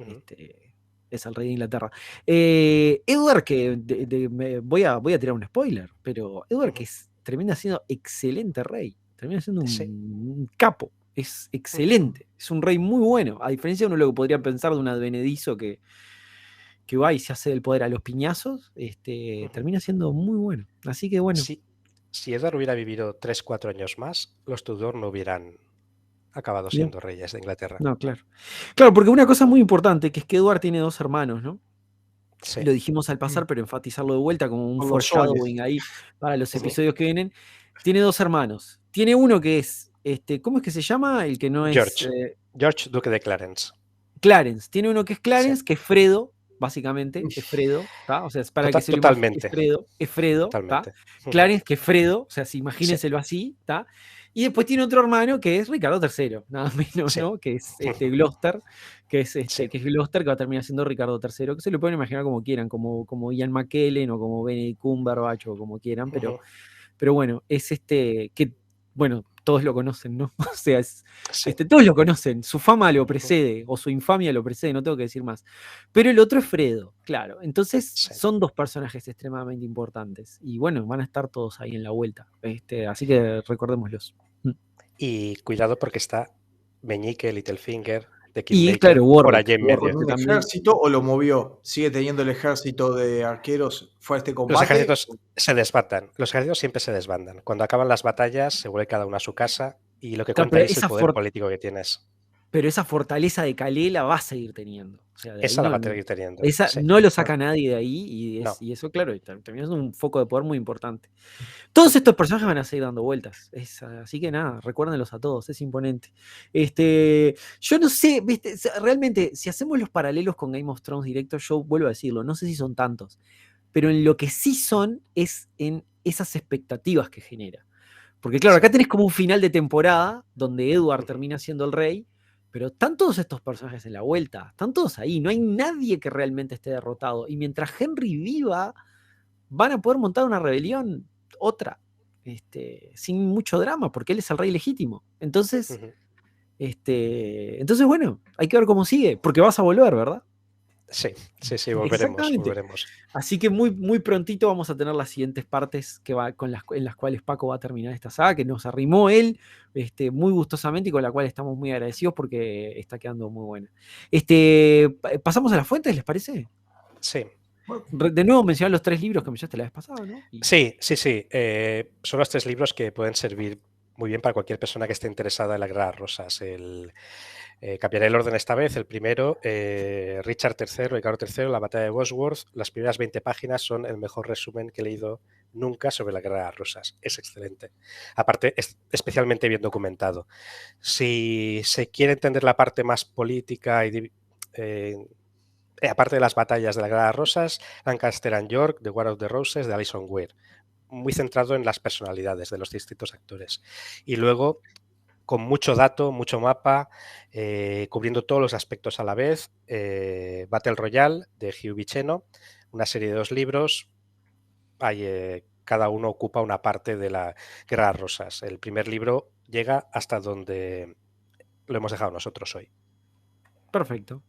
[SPEAKER 2] es el rey de Inglaterra. Edward, que voy a tirar un spoiler, pero Edward que termina siendo excelente rey, termina siendo un capo, es excelente, es un rey muy bueno, a diferencia de uno lo que podría pensar de un advenedizo que va y se hace del poder a los piñazos, termina siendo muy bueno. Así que bueno.
[SPEAKER 4] Si Edward hubiera vivido 3-4 años más, los Tudor no hubieran acabado siendo reyes de Inglaterra.
[SPEAKER 2] No, claro. Claro, porque una cosa muy importante, que es que Edward tiene 2 hermanos, ¿no? Sí. Lo dijimos al pasar, pero enfatizarlo de vuelta como un foreshadowing ahí para los episodios que vienen. Tiene 2 hermanos. Tiene uno que es, ¿cómo es que se llama? El que no es...
[SPEAKER 4] George, duque de Clarence.
[SPEAKER 2] Clarence. Tiene uno que es Clarence, que es Fredo, básicamente, es Fredo, ¿tá? O sea, es para que se lo imagine, es Fredo, ¿tá? Clarence, que es Fredo, o sea, imagínenselo así, ¿tá? Y después tiene otro hermano que es Ricardo III, nada menos, ¿no? Que es Gloucester, que es Gloucester, que va a terminar siendo Ricardo III, que se lo pueden imaginar como quieran, como Ian McKellen o como Benedict Cumberbatch o como quieran, pero bueno, es que, bueno, todos lo conocen, ¿no? O sea, todos lo conocen, su fama lo precede, o su infamia lo precede, no tengo que decir más. Pero el otro es Fredo, claro. Entonces, son 2 personajes extremadamente importantes. Y bueno, van a estar todos ahí en la vuelta. Así que recordémoslos.
[SPEAKER 4] Y cuidado porque está Meñique, Littlefinger, de
[SPEAKER 2] y claro, Warwick,
[SPEAKER 4] por allí en medio.
[SPEAKER 1] ¿El ejército o lo movió? ¿Sigue teniendo el ejército de arqueros fuera este combate?
[SPEAKER 4] Los ejércitos se desbatan. Los ejércitos siempre se desbandan. Cuando acaban las batallas, se vuelve cada uno a su casa y lo que cuenta es el poder político que tienes.
[SPEAKER 2] pero esa fortaleza de Calais la va a seguir teniendo. O sea,
[SPEAKER 4] esa la va a seguir teniendo.
[SPEAKER 2] Esa
[SPEAKER 4] Sí.
[SPEAKER 2] no lo saca nadie de ahí y eso, claro, termina siendo un foco de poder muy importante. Todos estos personajes van a seguir dando vueltas. Así que nada, recuérdenlos a todos, es imponente. Yo no sé, ¿viste? Realmente, si hacemos los paralelos con Game of Thrones directo, yo vuelvo a decirlo, no sé si son tantos, pero en lo que sí son es en esas expectativas que genera. Porque claro, acá tenés como un final de temporada donde Edward termina siendo el rey, pero están todos estos personajes en la vuelta, están todos ahí, no hay nadie que realmente esté derrotado. Y mientras Henry viva, van a poder montar una rebelión, otra, sin mucho drama, porque él es el rey legítimo. Entonces, bueno, hay que ver cómo sigue, porque vas a volver, ¿verdad?
[SPEAKER 4] Sí, volveremos.
[SPEAKER 2] Así que muy, muy prontito vamos a tener las siguientes partes en las cuales Paco va a terminar esta saga, que nos arrimó él muy gustosamente y con la cual estamos muy agradecidos porque está quedando muy buena. ¿Pasamos a las fuentes, les parece?
[SPEAKER 4] Sí.
[SPEAKER 2] De nuevo mencionar los 3 libros que mencionaste la vez pasada, ¿no?
[SPEAKER 4] Sí. Son los 3 libros que pueden servir muy bien para cualquier persona que esté interesada en la Guerra de las Rosas. Cambiaré el orden esta vez. El primero, Richard III, Ricardo III, la batalla de Bosworth. Las primeras 20 páginas son el mejor resumen que he leído nunca sobre la Guerra de las Rosas. Es excelente. Aparte, es especialmente bien documentado. Si se quiere entender la parte más política y aparte de las batallas de la Guerra de las Rosas, Lancaster and York, The War of the Roses, de Alison Weir. Muy centrado en las personalidades de los distintos actores. Y luego, con mucho dato, mucho mapa, cubriendo todos los aspectos a la vez, Battle Royale, de Hugh Viceno, una serie de 2 libros. Cada uno ocupa una parte de la Guerra de las Rosas. El primer libro llega hasta donde lo hemos dejado nosotros hoy.
[SPEAKER 2] Perfecto.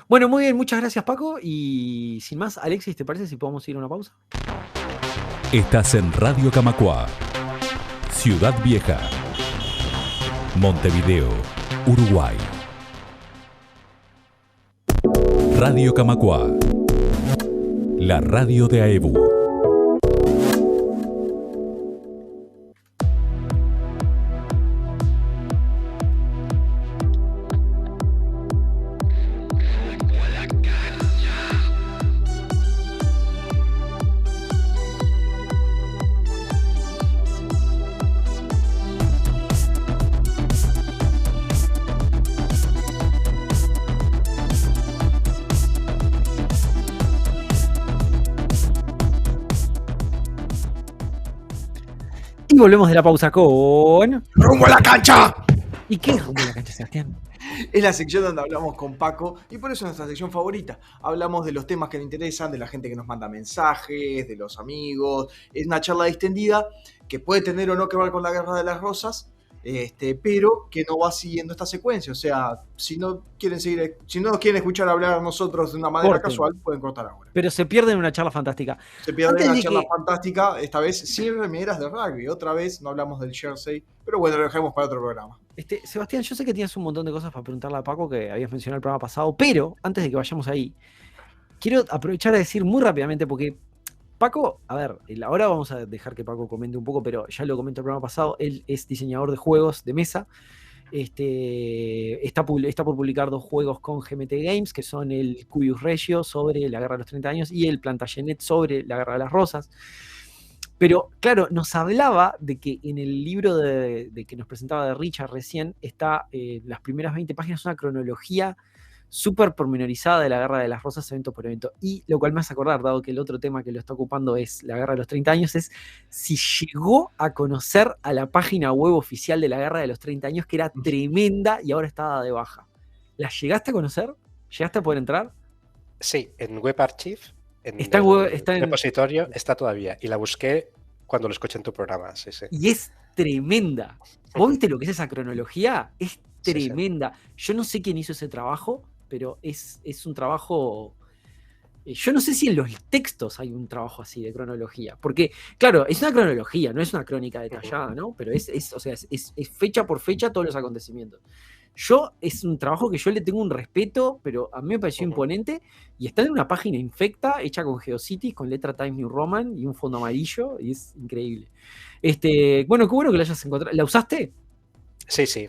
[SPEAKER 2] Bueno, muy bien, muchas gracias, Paco. Y sin más, Alexis, ¿te parece si podemos ir a una pausa?
[SPEAKER 5] Estás en Radio Camacuá, Ciudad Vieja, Montevideo, Uruguay. Radio Camacuá, la radio de AEBU.
[SPEAKER 2] Y volvemos de la pausa con...
[SPEAKER 1] ¡Rumbo a la cancha!
[SPEAKER 2] ¿Y qué es Rumbo a la cancha, Sebastián?
[SPEAKER 1] Es la sección donde hablamos con Paco y por eso es nuestra sección favorita. Hablamos de los temas que le interesan, de la gente que nos manda mensajes, de los amigos. Es una charla distendida que puede tener o no que ver con la Guerra de las Rosas, pero que no va siguiendo esta secuencia. O sea, si no nos quieren escuchar hablar a nosotros de una manera casual, pueden cortar ahora.
[SPEAKER 2] Pero se pierden una charla fantástica.
[SPEAKER 1] Se pierden una charla fantástica, esta vez sin remeras de rugby. Otra vez no hablamos del jersey, pero bueno, lo dejamos para otro programa.
[SPEAKER 2] Sebastián, yo sé que tienes un montón de cosas para preguntarle a Paco que habías mencionado el programa pasado, pero antes de que vayamos ahí, quiero aprovechar a decir muy rápidamente, porque Paco, a ver, ahora vamos a dejar que Paco comente un poco, pero ya lo comentó el programa pasado, él es diseñador de juegos de mesa. Está por publicar 2 juegos con GMT Games, que son el Cubius Regio sobre la Guerra de los 30 años y el Plantagenet sobre la Guerra de las Rosas. Pero claro, nos hablaba de que en el libro de que nos presentaba de Richard recién está las primeras 20 páginas una cronología súper pormenorizada de la Guerra de las Rosas evento por evento. Y lo cual me hace acordar, dado que el otro tema que lo está ocupando es la Guerra de los 30 años, es si llegó a conocer a la página web oficial de la Guerra de los 30 años, que era tremenda y ahora está dada de baja. ¿La llegaste a conocer? ¿Llegaste a poder entrar?
[SPEAKER 4] Sí, en Web Archive.
[SPEAKER 2] Está en
[SPEAKER 4] repositorio, está todavía. Y la busqué cuando lo escuché en tu programa. Sí.
[SPEAKER 2] Y es tremenda. ¿Vos viste lo que es esa cronología? Es tremenda. Sí. Yo no sé quién hizo ese trabajo, pero es un trabajo... Yo no sé si en los textos hay un trabajo así de cronología. Porque, claro, es una cronología, no es una crónica detallada, ¿no? Pero es fecha por fecha todos los acontecimientos. Es un trabajo que yo le tengo un respeto, pero a mí me pareció imponente, y está en una página infecta, hecha con GeoCities, con letra Times New Roman y un fondo amarillo, y es increíble. Bueno, qué bueno que la hayas encontrado. ¿La usaste?
[SPEAKER 4] Sí.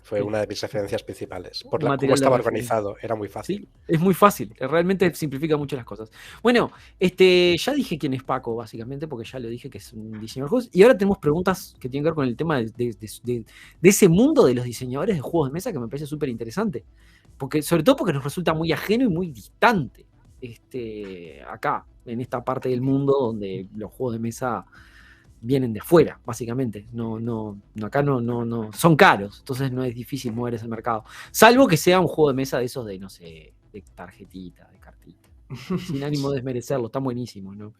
[SPEAKER 4] Fue una de mis referencias principales. Por cómo
[SPEAKER 2] Material de
[SPEAKER 4] estaba
[SPEAKER 2] referencia.
[SPEAKER 4] organizado, era muy fácil.
[SPEAKER 2] Sí, es muy fácil. Realmente simplifica mucho las cosas. Bueno, ya dije quién es Paco, básicamente, porque ya lo dije que es un diseñador de juegos. Y ahora tenemos preguntas que tienen que ver con el tema de ese mundo de los diseñadores de juegos de mesa que me parece súper interesante. Sobre todo porque nos resulta muy ajeno y muy distante. Acá, en esta parte del mundo donde los juegos de mesa vienen de afuera, básicamente. Acá no son caros, entonces no es difícil mover ese mercado. Salvo que sea un juego de mesa de esos de, no sé, de tarjetita, de cartita. Sin ánimo de desmerecerlo, están buenísimos, ¿no?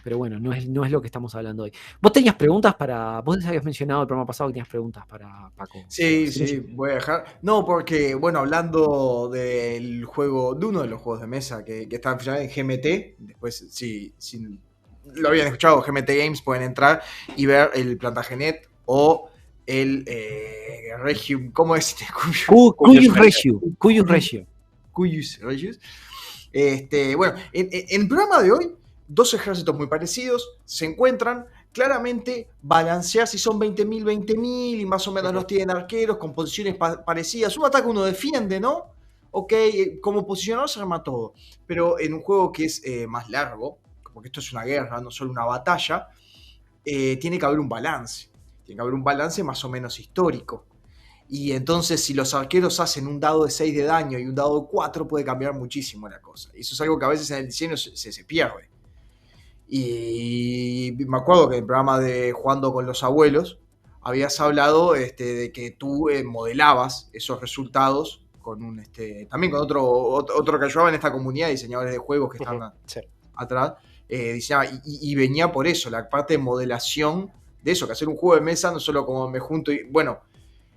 [SPEAKER 2] Pero bueno, no es lo que estamos hablando hoy. Vos tenías preguntas vos habías mencionado el programa pasado que tenías preguntas para Paco.
[SPEAKER 1] Sí, voy a dejar. No, porque, bueno, hablando del juego, de uno de los juegos de mesa que están en GMT, después, si lo habían escuchado, GMT Games, pueden entrar y ver el Plantagenet o el Regium, ¿cómo es?
[SPEAKER 2] Cuyus Regio.
[SPEAKER 1] Cuyus Regius. Bueno, en el programa de hoy, dos ejércitos muy parecidos se encuentran. Claramente balancear si son 20.000 y más o menos los tienen arqueros con posiciones parecidas. Uno ataca, uno defiende, ¿no? Ok, como posicionador se arma todo. Pero en un juego que es más largo, porque esto es una guerra, no solo una batalla, tiene que haber un balance. Tiene que haber un balance más o menos histórico. Y entonces si los arqueros hacen un dado de 6 de daño y un dado de 4, puede cambiar muchísimo la cosa. Y eso es algo que a veces en el diseño se pierde. Y me acuerdo que en el programa de Jugando con los Abuelos habías hablado de que tú modelabas esos resultados con también con otro que ayudaba en esta comunidad de diseñadores de juegos que están atrás, diseñaba, y venía por eso, la parte de modelación de eso, que hacer un juego de mesa no solo como me junto y bueno,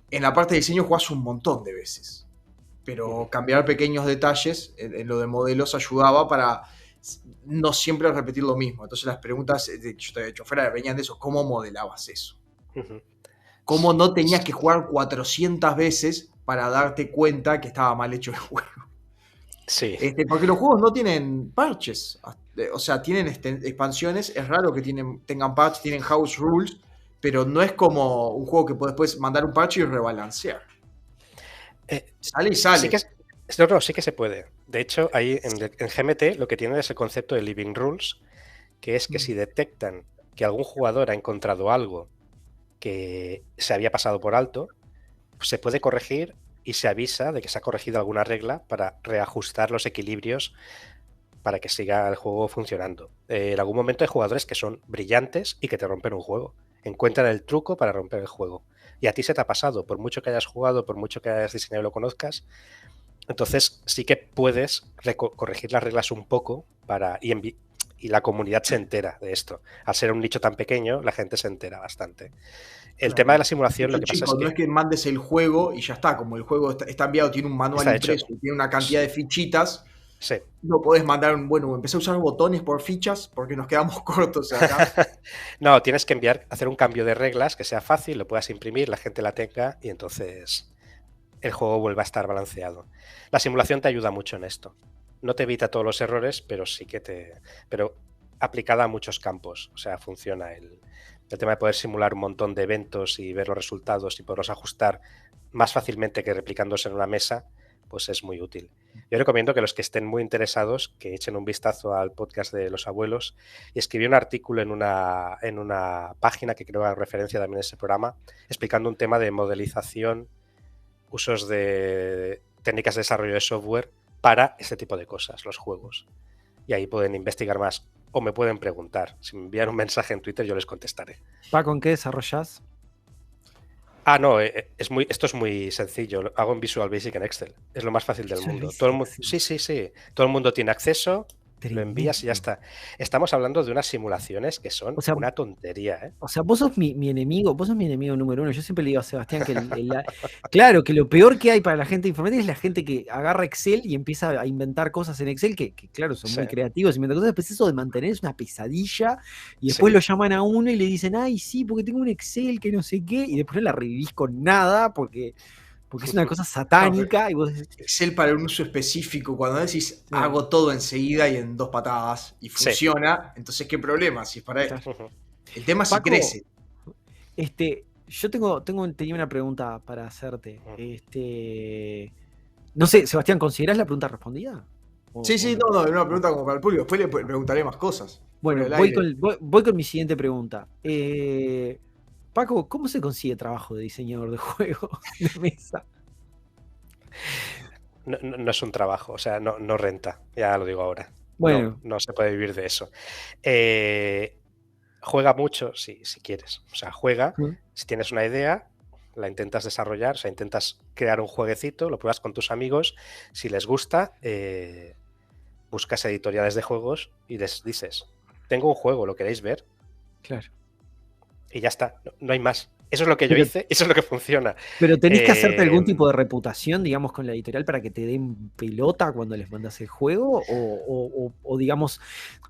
[SPEAKER 1] en la parte de diseño jugás un montón de veces, pero cambiar pequeños detalles en lo de modelos ayudaba para no siempre repetir lo mismo. Entonces las preguntas que yo te había hecho fuera venían de eso. ¿Cómo modelabas eso? ¿Cómo no tenías que jugar 400 veces para darte cuenta que estaba mal hecho el juego?
[SPEAKER 4] Sí.
[SPEAKER 1] Porque los juegos no tienen parches. O sea, tienen expansiones. Es raro que tengan parches, tienen house rules, pero no es como un juego que puedes después mandar un parche y rebalancear. Sale y sale.
[SPEAKER 4] Sí que se puede. De hecho, ahí en GMT lo que tienen es el concepto de living rules, que es que si detectan que algún jugador ha encontrado algo que se había pasado por alto, pues se puede corregir y se avisa de que se ha corregido alguna regla para reajustar los equilibrios para que siga el juego funcionando. En algún momento hay jugadores que son brillantes y que te rompen un juego. Encuentran el truco para romper el juego. Y a ti se te ha pasado, por mucho que hayas jugado, por mucho que hayas diseñado y lo conozcas. Entonces sí que puedes corregir las reglas un poco y la comunidad se entera de esto. Al ser un nicho tan pequeño, la gente se entera bastante. El tema de la simulación, lo que pasa es que...
[SPEAKER 1] No es que mandes el juego y ya está. Como el juego está enviado, tiene un manual impreso y tiene una cantidad de fichitas, no podés mandar empecé a usar botones por fichas porque nos quedamos cortos acá.
[SPEAKER 4] No, tienes que hacer un cambio de reglas que sea fácil, lo puedas imprimir, la gente la tenga y entonces el juego vuelve a estar balanceado. La simulación te ayuda mucho en esto. No te evita todos los errores, pero sí que pero aplicada a muchos campos. O sea, funciona el tema de poder simular un montón de eventos y ver los resultados y poderlos ajustar más fácilmente que replicándose en una mesa, pues es muy útil. Yo recomiendo que los que estén muy interesados que echen un vistazo al podcast de los abuelos, y escribí un artículo en una página que creo que referencia también a ese programa, explicando un tema de modelización, usos de técnicas de desarrollo de software para este tipo de cosas, los juegos. Y ahí pueden investigar más o me pueden preguntar. Si me envían un mensaje en Twitter, yo les contestaré.
[SPEAKER 2] Paco, ¿en qué desarrollas?
[SPEAKER 4] No, esto es muy sencillo. Hago en Visual Basic en Excel. Es lo más fácil del mundo. Sí. Todo el mundo tiene acceso. Lo envías y ya está. Estamos hablando de unas simulaciones que son una tontería, ¿eh?
[SPEAKER 2] O sea, vos sos mi enemigo, vos sos mi enemigo número uno. Yo siempre le digo a Sebastián que claro, que lo peor que hay para la gente de informática es la gente que agarra Excel y empieza a inventar cosas en Excel que claro, son muy creativos, inventan cosas, después eso de mantener es una pesadilla, y después lo llaman a uno y le dicen, ay, sí, porque tengo un Excel que no sé qué, y después no la revivís con nada, porque es una cosa satánica. Y vos decís,
[SPEAKER 1] Excel para un uso específico, cuando decís hago todo enseguida y en 2 patadas y funciona, entonces ¿qué problema? Si es para esto. El tema es si crece.
[SPEAKER 2] Yo tenía una pregunta para hacerte. No sé, Sebastián, ¿considerás la pregunta respondida?
[SPEAKER 1] Sí, no, era una pregunta como para el público. Después le preguntaré más cosas.
[SPEAKER 2] Bueno, voy con mi siguiente pregunta. Paco, ¿cómo se consigue trabajo de diseñador de juegos de mesa?
[SPEAKER 4] No es un trabajo, o sea, no renta, ya lo digo ahora.
[SPEAKER 2] Bueno.
[SPEAKER 4] No se puede vivir de eso. Juega mucho si quieres. O sea, juega. Si tienes una idea, la intentas desarrollar, o sea, intentas crear un jueguecito, lo pruebas con tus amigos. Si les gusta, buscas editoriales de juegos y les dices, tengo un juego, ¿lo queréis ver?
[SPEAKER 2] Claro.
[SPEAKER 4] Y ya está, no hay más. Eso es lo que yo hice, eso es lo que funciona.
[SPEAKER 2] Pero tenés que hacerte algún tipo de reputación, digamos, con la editorial para que te den pelota cuando les mandas el juego, o digamos,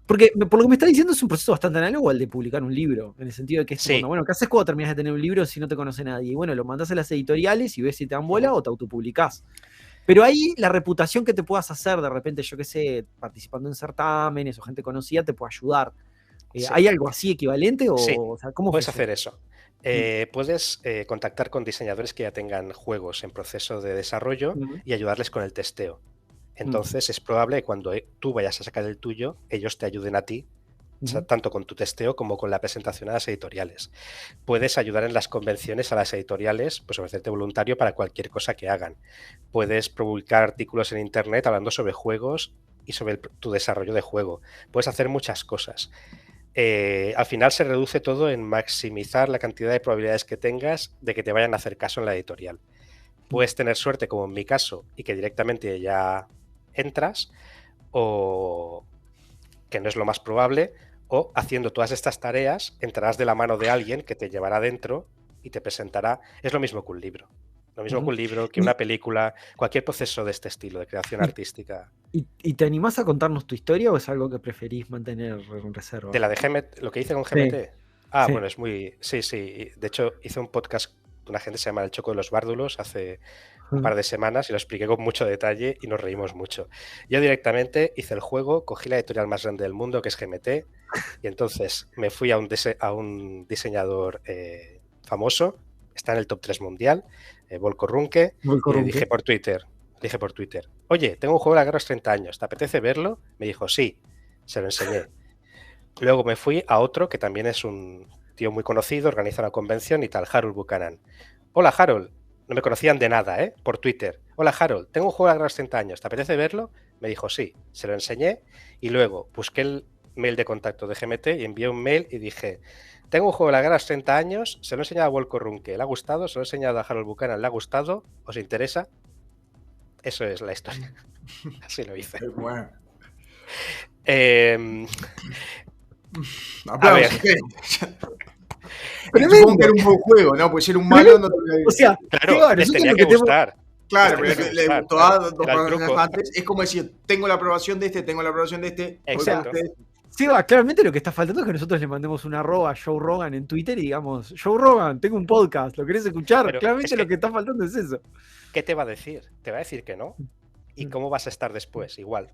[SPEAKER 2] porque por lo que me está diciendo es un proceso bastante análogo al de publicar un libro, en el sentido de que es bueno, ¿qué haces cuando terminas de tener un libro si no te conoce nadie? Y bueno, lo mandás a las editoriales y ves si te dan bola o te autopublicás. Pero ahí la reputación que te puedas hacer, de repente, yo qué sé, participando en certámenes o gente conocida, te puede ayudar. ¿Hay algo así equivalente? O sea, ¿cómo
[SPEAKER 4] puedes
[SPEAKER 2] funciona?
[SPEAKER 4] hacer eso. Puedes contactar con diseñadores que ya tengan juegos en proceso de desarrollo y ayudarles con el testeo. Entonces es probable que cuando tú vayas a sacar el tuyo, ellos te ayuden a ti, tanto con tu testeo como con la presentación a las editoriales. Puedes ayudar en las convenciones a las editoriales, pues ofrecerte voluntario para cualquier cosa que hagan. Puedes publicar artículos en internet hablando sobre juegos y sobre tu desarrollo de juego. Puedes hacer muchas cosas. Al final se reduce todo en maximizar la cantidad de probabilidades que tengas de que te vayan a hacer caso en la editorial. Puedes tener suerte, como en mi caso, y que directamente ya entras, o que no es lo más probable, o haciendo todas estas tareas entrarás de la mano de alguien que te llevará dentro y te presentará. Es lo mismo que un libro. Lo mismo que un libro, que una película, cualquier proceso de este estilo, de creación artística.
[SPEAKER 2] ¿Y te animás a contarnos tu historia o es algo que preferís mantener en reserva?
[SPEAKER 4] De la de GMT, lo que hice con GMT. Bueno, es muy... Sí. De hecho, hice un podcast de una gente que se llama El Choco de los Bárdulos hace un par de semanas y lo expliqué con mucho detalle y nos reímos mucho. Yo directamente hice el juego, cogí la editorial más grande del mundo, que es GMT, y entonces me fui a un diseñador famoso, está en el top 3 mundial, Volko Ruhnke, y le dije por Twitter, oye, tengo un juego de la guerra a los 30 años, ¿te apetece verlo? Me dijo, sí, se lo enseñé. Luego me fui a otro que también es un tío muy conocido, organiza una convención y tal, Harold Buchanan. Hola Harold, no me conocían de nada, por Twitter. Hola Harold, tengo un juego de la guerra a los 30 años, ¿te apetece verlo? Me dijo, sí, se lo enseñé y luego busqué el mail de contacto de GMT y envié un mail y dije, tengo un juego de la guerra a los 30 años, se lo he enseñado a Volko Ruhnke, ¿le ha gustado? Se lo he enseñado a Harold Buchanan, ¿le ha gustado? ¿Os interesa? Eso es la historia. Así lo hice.
[SPEAKER 1] Bueno.
[SPEAKER 4] Aplausos.
[SPEAKER 1] Supongo que era un buen juego, ¿no? Pues si era un malo, no te lo...
[SPEAKER 2] O sea,
[SPEAKER 4] claro, les tenía que gustar.
[SPEAKER 1] Claro, pero le gustó a dos personas antes. Es como decir, tengo la aprobación de este, tengo la aprobación de este.
[SPEAKER 4] Exacto.
[SPEAKER 2] Sí, claramente lo que está faltando es que nosotros le mandemos un @ a Joe Rogan en Twitter y digamos, Joe Rogan, tengo un podcast, ¿lo querés escuchar?
[SPEAKER 4] Pero
[SPEAKER 2] claramente lo que está faltando es eso.
[SPEAKER 4] ¿Qué te va a decir? Te va a decir que no. ¿Y cómo vas a estar después? Igual,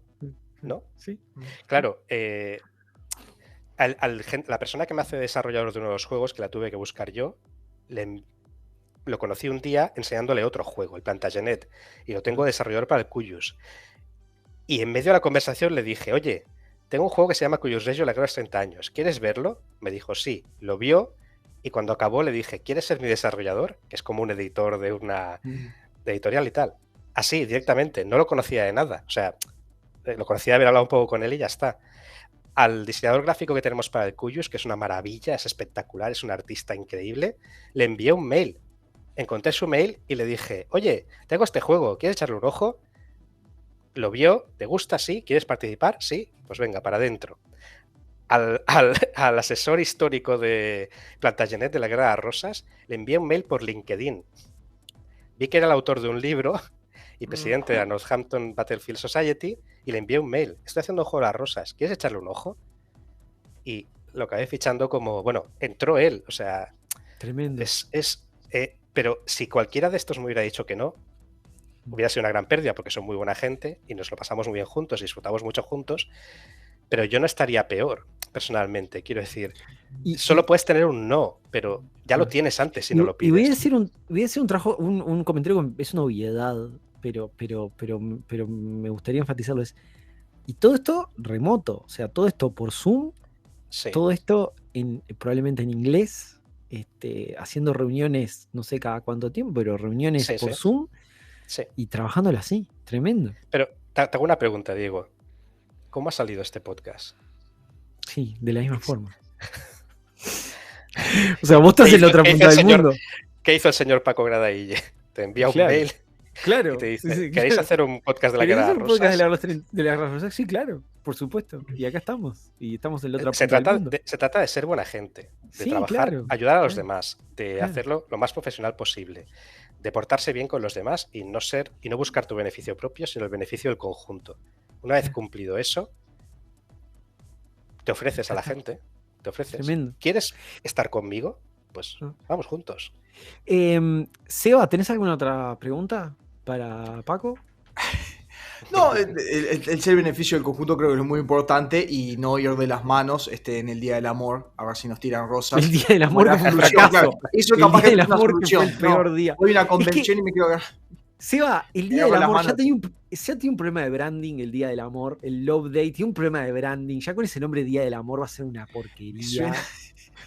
[SPEAKER 4] ¿no?
[SPEAKER 2] Sí.
[SPEAKER 4] Claro, la persona que me hace desarrollador de uno de los juegos, que la tuve que buscar yo, lo conocí un día enseñándole otro juego, el Plantagenet, y lo tengo desarrollador para el Cuyus. Y en medio de la conversación le dije, oye, tengo un juego que se llama Cuyus Regio, la guerra de los 30 años, ¿quieres verlo? Me dijo, sí, lo vio, y cuando acabó le dije, ¿quieres ser mi desarrollador? Que es como un editor de una editorial y tal. Así, directamente, no lo conocía de nada, o sea, lo conocía de haber hablado un poco con él y ya está. Al diseñador gráfico que tenemos para el Cuyus, que es una maravilla, es espectacular, es un artista increíble, le envié un mail. Encontré su mail y le dije, oye, tengo este juego, ¿quieres echarle un ojo? Lo vio, ¿te gusta? Sí, ¿quieres participar? Sí, pues venga, para adentro. Al asesor histórico de Plantagenet de la Guerra de las Rosas le envié un mail por LinkedIn. Vi que era el autor de un libro y presidente de la Northampton Battlefield Society y le envié un mail. Estoy haciendo un juego de las rosas, ¿quieres echarle un ojo? Y lo acabé fichando como, bueno, entró él, o sea...
[SPEAKER 2] Tremendo.
[SPEAKER 4] Pero si cualquiera de estos me hubiera dicho que no, hubiera sido una gran pérdida porque son muy buena gente y nos lo pasamos muy bien juntos, disfrutamos mucho juntos, pero yo no estaría peor, personalmente. Quiero decir, Solo puedes tener un no, pero ya lo tienes antes si no lo pides.
[SPEAKER 2] Y voy a decir un trabajo, un comentario que es una obviedad, pero me gustaría enfatizarlo. Y todo esto remoto, o sea, todo esto por Zoom, todo esto probablemente en inglés, haciendo reuniones, no sé cada cuánto tiempo, pero reuniones por Zoom y trabajándolo así, tremendo.
[SPEAKER 4] Pero te hago una pregunta, Diego. ¿Cómo ha salido este podcast?
[SPEAKER 2] Sí, de la misma forma. O sea, vos estás en la otra punta del mundo.
[SPEAKER 4] ¿Qué hizo el señor Paco Gradaille? Te envía un mail.
[SPEAKER 2] Claro.
[SPEAKER 4] Y te dice, ¿queréis hacer un podcast de la Guerra de las Rosas?
[SPEAKER 2] De la Guerra de las Rosas? Sí, claro, por supuesto. Y acá estamos. Y estamos en la otra
[SPEAKER 4] se
[SPEAKER 2] punta
[SPEAKER 4] trata
[SPEAKER 2] del mundo.
[SPEAKER 4] Se trata de ser buena gente, de trabajar, ayudar a los demás, de hacerlo lo más profesional posible, de portarse bien con los demás y no buscar tu beneficio propio, sino el beneficio del conjunto. Una vez cumplido eso, te ofreces a la gente, te ofreces.
[SPEAKER 2] Tremendo.
[SPEAKER 4] ¿Quieres estar conmigo? Pues vamos juntos.
[SPEAKER 2] Seba, ¿tenés alguna otra pregunta para Paco?
[SPEAKER 1] No, el ser beneficio del conjunto creo que es muy importante y no ir de las manos en el Día del Amor, a ver si nos tiran rosas.
[SPEAKER 2] El Día del Amor que fue un fracaso.
[SPEAKER 1] Claro. Eso
[SPEAKER 2] el
[SPEAKER 1] capaz
[SPEAKER 2] Día del
[SPEAKER 1] es una
[SPEAKER 2] Amor
[SPEAKER 1] solución.
[SPEAKER 2] que fue el peor día.
[SPEAKER 1] Voy a una convención y me quedo acá.
[SPEAKER 2] Seba, el Día del Amor ya tiene un problema de branding, el Día del Amor, el Love Day, tiene un problema de branding, ya con ese nombre Día del Amor va a ser una porquería.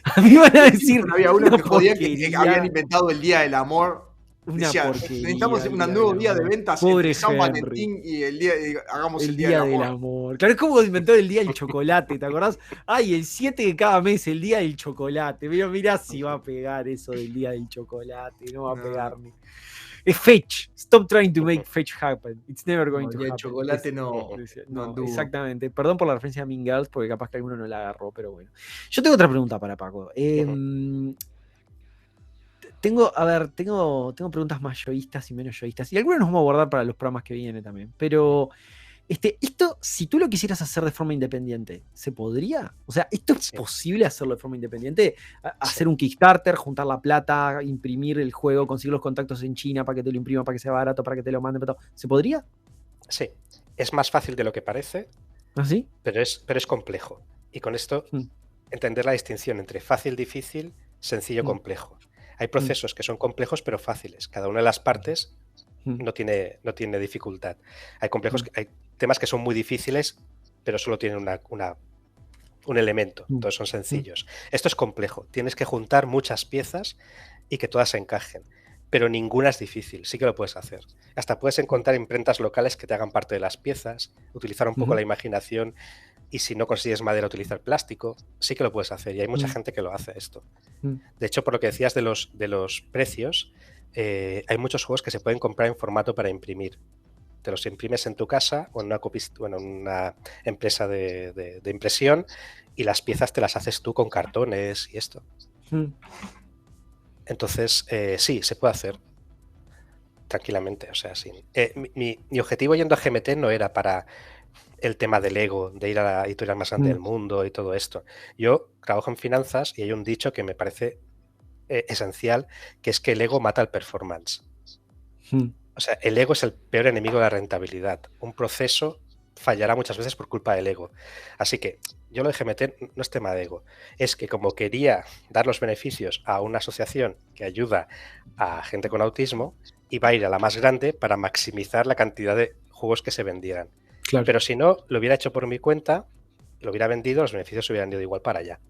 [SPEAKER 2] A mí van a decir,
[SPEAKER 1] había uno que jodía que habían inventado el Día del Amor.
[SPEAKER 2] Una porquería.
[SPEAKER 1] Necesitamos un nuevo día de ventas
[SPEAKER 2] entre
[SPEAKER 1] San Valentín y hagamos el Día del Amor.
[SPEAKER 2] Claro, es como inventó el Día del Chocolate, ¿te acordás? Ay, el 7 de cada mes, el Día del Chocolate. Pero mirá si va a pegar eso del Día del Chocolate, no va a pegar ni. Es fetch. Stop trying to make fetch happen. It's never going to happen.
[SPEAKER 1] El chocolate no
[SPEAKER 2] exactamente. Perdón por la referencia a Mean Girls, porque capaz que alguno no la agarró, pero bueno. Yo tengo otra pregunta para Paco. Tengo preguntas más yoístas y menos yoístas. Y algunas nos vamos a guardar para los programas que vienen también. Pero esto, si tú lo quisieras hacer de forma independiente, ¿se podría? O sea, ¿esto es posible hacerlo de forma independiente? Hacer un Kickstarter, juntar la plata, imprimir el juego, conseguir los contactos en China para que te lo imprima, para que sea barato, para que te lo manden. ¿Se podría?
[SPEAKER 4] Sí. Es más fácil de lo que parece.
[SPEAKER 2] ¿Ah, sí?
[SPEAKER 4] Pero es complejo. Y con esto, entender la distinción entre fácil, difícil, sencillo, complejo. Hay procesos que son complejos pero fáciles. Cada una de las partes no tiene dificultad. Hay temas que son muy difíciles pero solo tienen un elemento. Entonces son sencillos. Esto es complejo. Tienes que juntar muchas piezas y que todas se encajen. Pero ninguna es difícil. Sí que lo puedes hacer. Hasta puedes encontrar imprentas locales que te hagan parte de las piezas, utilizar un poco la imaginación. Y si no consigues madera, utilizar plástico. Sí que lo puedes hacer y hay mucha gente que lo hace esto. De hecho, por lo que decías de los precios, hay muchos juegos que se pueden comprar en formato para imprimir. Te los imprimes en tu casa o en una empresa de impresión y las piezas te las haces tú con cartones y esto. Entonces, sí, se puede hacer tranquilamente. O sea, mi objetivo yendo a GMT no era para el tema del ego, de ir a la editorial más grande del mundo y todo esto. Yo trabajo en finanzas y hay un dicho que me parece esencial, que es que el ego mata el performance. O sea, el ego es el peor enemigo de la rentabilidad. Un proceso fallará muchas veces por culpa del ego. Así que yo lo de GMT no es tema de ego. Es que como quería dar los beneficios a una asociación que ayuda a gente con autismo, iba a ir a la más grande para maximizar la cantidad de juegos que se vendieran. Claro. Pero si no, lo hubiera hecho por mi cuenta, lo hubiera vendido, los beneficios se hubieran ido igual para allá.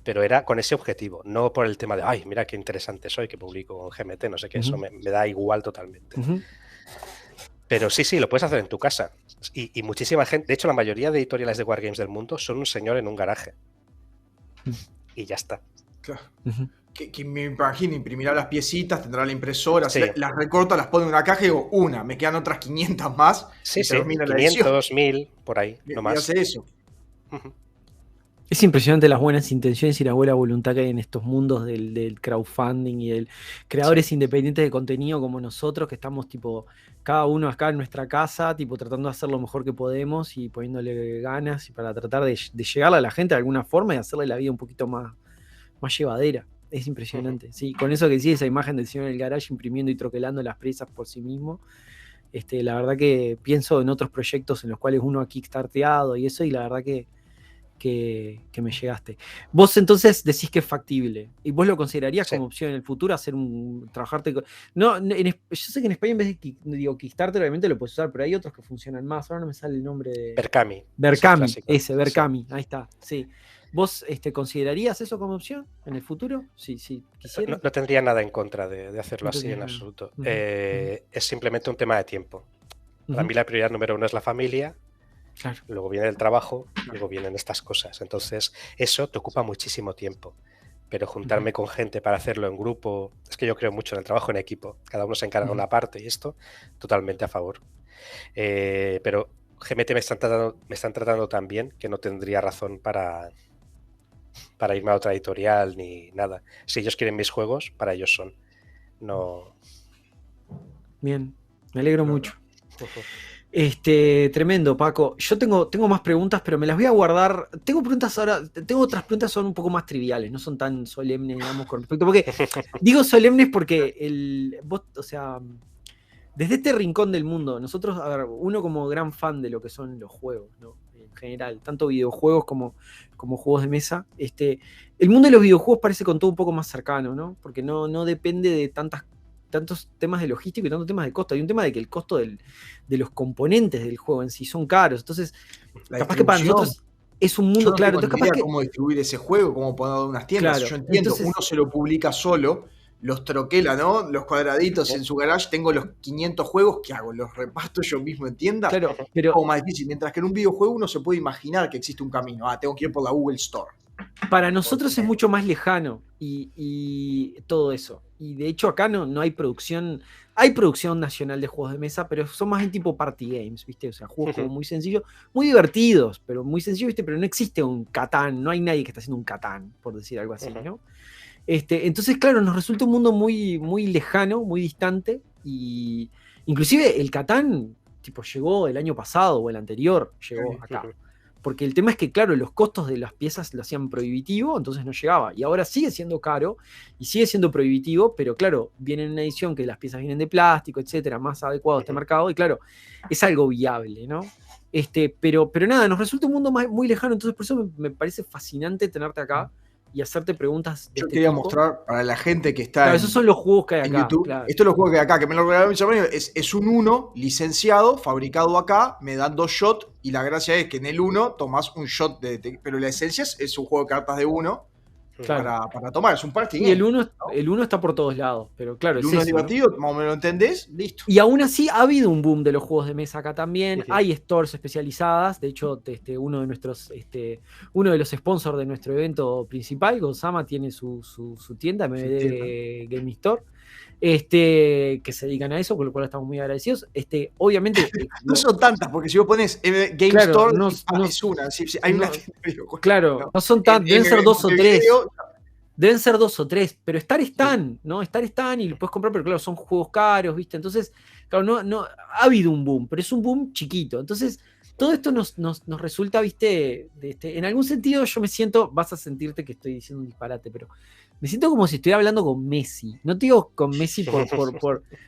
[SPEAKER 4] Pero era con ese objetivo, no por el tema de, ay, mira qué interesante soy, que publico en GMT, no sé qué, eso me da igual totalmente. Pero sí, lo puedes hacer en tu casa. Y muchísima gente, de hecho la mayoría de editoriales de Wargames del mundo son un señor en un garaje. Y ya está.
[SPEAKER 1] Claro. Que me imagino, imprimirá las piecitas, tendrá la impresora, las recorta, las pone en una caja y digo, me quedan otras 500 más.
[SPEAKER 4] Sí, 500, 1000, por ahí, no más.
[SPEAKER 1] Hace eso.
[SPEAKER 2] Es impresionante las buenas intenciones y la buena voluntad que hay en estos mundos del crowdfunding y del creadores independientes de contenido como nosotros, que estamos tipo cada uno acá en nuestra casa, tipo tratando de hacer lo mejor que podemos y poniéndole ganas y para tratar de llegarle a la gente de alguna forma y hacerle la vida un poquito más llevadera. Es impresionante. Sí, con eso que sí, esa imagen del señor en el garage imprimiendo y troquelando las presas por sí mismo. La verdad que pienso en otros proyectos en los cuales uno ha kickstarteado y eso, y la verdad que que me llegaste. Vos entonces decís que es factible. ¿Y vos lo considerarías
[SPEAKER 4] Sí.
[SPEAKER 2] como opción en el futuro trabajarte con... No, yo sé que en España en vez de Kickstarter obviamente lo puedes usar, pero hay otros que funcionan más. Ahora no me sale el nombre de...
[SPEAKER 4] Berkami.
[SPEAKER 2] Berkami,
[SPEAKER 4] es el clásico.
[SPEAKER 2] Berkami, ahí está, sí. ¿Vos considerarías eso como opción en el futuro? Sí, quisieras.
[SPEAKER 4] No tendría nada en contra de hacerlo
[SPEAKER 2] No
[SPEAKER 4] así
[SPEAKER 2] tendrías
[SPEAKER 4] en
[SPEAKER 2] nada.
[SPEAKER 4] absoluto.
[SPEAKER 2] Ujú,
[SPEAKER 4] Es simplemente un tema de tiempo. Para
[SPEAKER 2] ujú.
[SPEAKER 4] mí la prioridad número 1 es la familia,
[SPEAKER 2] Claro.
[SPEAKER 4] luego viene el trabajo, luego vienen estas cosas. Entonces, eso te ocupa muchísimo tiempo. Pero juntarme con gente para hacerlo en grupo, es que yo creo mucho en el trabajo en equipo. Cada uno se encarga de una parte y esto, totalmente a favor. Pero GMT me están tratando tan bien que no tendría razón para irme a otra editorial ni nada. Si ellos quieren mis juegos, para ellos son. No.
[SPEAKER 2] Bien, me alegro
[SPEAKER 1] Claro.
[SPEAKER 2] mucho. Tremendo, Paco. Yo tengo más preguntas, pero me las voy a guardar. Tengo preguntas ahora, tengo otras preguntas son un poco más triviales, no son tan solemnes, digamos, con respecto. Porque digo solemnes porque vos, o sea, desde este rincón del mundo, nosotros, a ver, uno como gran fan de lo que son los juegos, ¿no? En general, tanto videojuegos como juegos de mesa, el mundo de los videojuegos parece con todo un poco más cercano, ¿no? Porque no depende de tantos temas de logística y tantos temas de costo. Hay un tema de que el costo de los componentes del juego en sí son caros. Entonces,
[SPEAKER 1] La
[SPEAKER 2] capaz que para
[SPEAKER 1] distribución.
[SPEAKER 2] nosotros es un mundo
[SPEAKER 1] Yo no
[SPEAKER 2] claro.
[SPEAKER 1] tengo
[SPEAKER 2] Entonces,
[SPEAKER 1] ni
[SPEAKER 2] capaz
[SPEAKER 1] idea
[SPEAKER 2] que.
[SPEAKER 1] cómo distribuir ese juego, cómo ponerlo en unas tiendas.
[SPEAKER 2] Claro,
[SPEAKER 1] Yo entiendo,
[SPEAKER 2] entonces-
[SPEAKER 1] uno se lo publica solo, los troquela, ¿no? Los cuadraditos en su garage, tengo los 500 juegos, ¿qué hago? ¿Los reparto yo mismo en tiendas?
[SPEAKER 2] Claro,
[SPEAKER 1] Es
[SPEAKER 2] pero
[SPEAKER 1] como más difícil. Mientras que en un videojuego uno se puede imaginar que existe un camino. Tengo que ir por la Google Store.
[SPEAKER 2] para nosotros es mucho más lejano y todo eso. Y de hecho acá no hay producción. Hay producción nacional de juegos de mesa, pero son más en tipo party games, ¿viste? O sea, juegos como muy sencillos, muy divertidos, pero muy sencillos, ¿viste? Pero no existe un Catán, no hay nadie que está haciendo un Catán, por decir algo así, ¿no? Entonces, claro, nos resulta un mundo muy, muy lejano, muy distante, y inclusive el Catán, tipo, llegó el año pasado o el anterior, llegó acá. Porque el tema es que, claro, los costos de las piezas lo hacían prohibitivo, entonces no llegaba. Y ahora sigue siendo caro y sigue siendo prohibitivo, pero claro, viene en una edición que las piezas vienen de plástico, etcétera, más adecuado a este mercado, y claro, es algo viable, ¿no? Pero nada, nos resulta un mundo muy lejano, entonces por eso me parece fascinante tenerte acá y hacerte preguntas de
[SPEAKER 1] Yo
[SPEAKER 2] este
[SPEAKER 1] quería
[SPEAKER 2] tipo.
[SPEAKER 1] mostrar para la gente que está
[SPEAKER 2] Claro, esos son los juegos que hay
[SPEAKER 1] en
[SPEAKER 2] acá.
[SPEAKER 1] YouTube.
[SPEAKER 2] Claro.
[SPEAKER 1] Esto es lo juegos que hay acá, que me lo regalaron mis hermanos. Es un 1 licenciado, fabricado acá, me dan 2 shots, y la gracia es que en el 1 tomás un shot pero la esencia es un juego de cartas de 1
[SPEAKER 2] Claro.
[SPEAKER 1] para tomar, es un party
[SPEAKER 2] Y
[SPEAKER 1] game.
[SPEAKER 2] el 1 está por todos lados, pero claro,
[SPEAKER 1] El
[SPEAKER 2] es
[SPEAKER 1] 1 es
[SPEAKER 2] eso, ¿no?
[SPEAKER 1] divertido, más o menos lo entendés, listo.
[SPEAKER 2] Y aún así ha habido un boom de los juegos de mesa acá también. Hay stores especializadas. De hecho, uno de los sponsors de nuestro evento principal, Gonzama, tiene su tienda, MBD Gaming Store, que se dedican a eso, con lo cual estamos muy agradecidos. Obviamente.
[SPEAKER 1] No son tantas, porque si vos pones Game
[SPEAKER 2] Claro,
[SPEAKER 1] Store,
[SPEAKER 2] no-
[SPEAKER 1] es una. Hay una
[SPEAKER 2] no-
[SPEAKER 1] tienda de videojuegos.
[SPEAKER 2] Claro, no son tantos, deben ser 2 o 3. Deben ser 2 o 3, pero están, ¿no? Están y lo puedes comprar, pero claro, son juegos caros, ¿viste? Entonces, claro, no ha habido un boom, pero es un boom chiquito. Entonces, todo esto nos resulta, ¿viste? En algún sentido yo me siento, vas a sentirte que estoy diciendo un disparate, pero me siento como si estuviera hablando con Messi. No te digo con Messi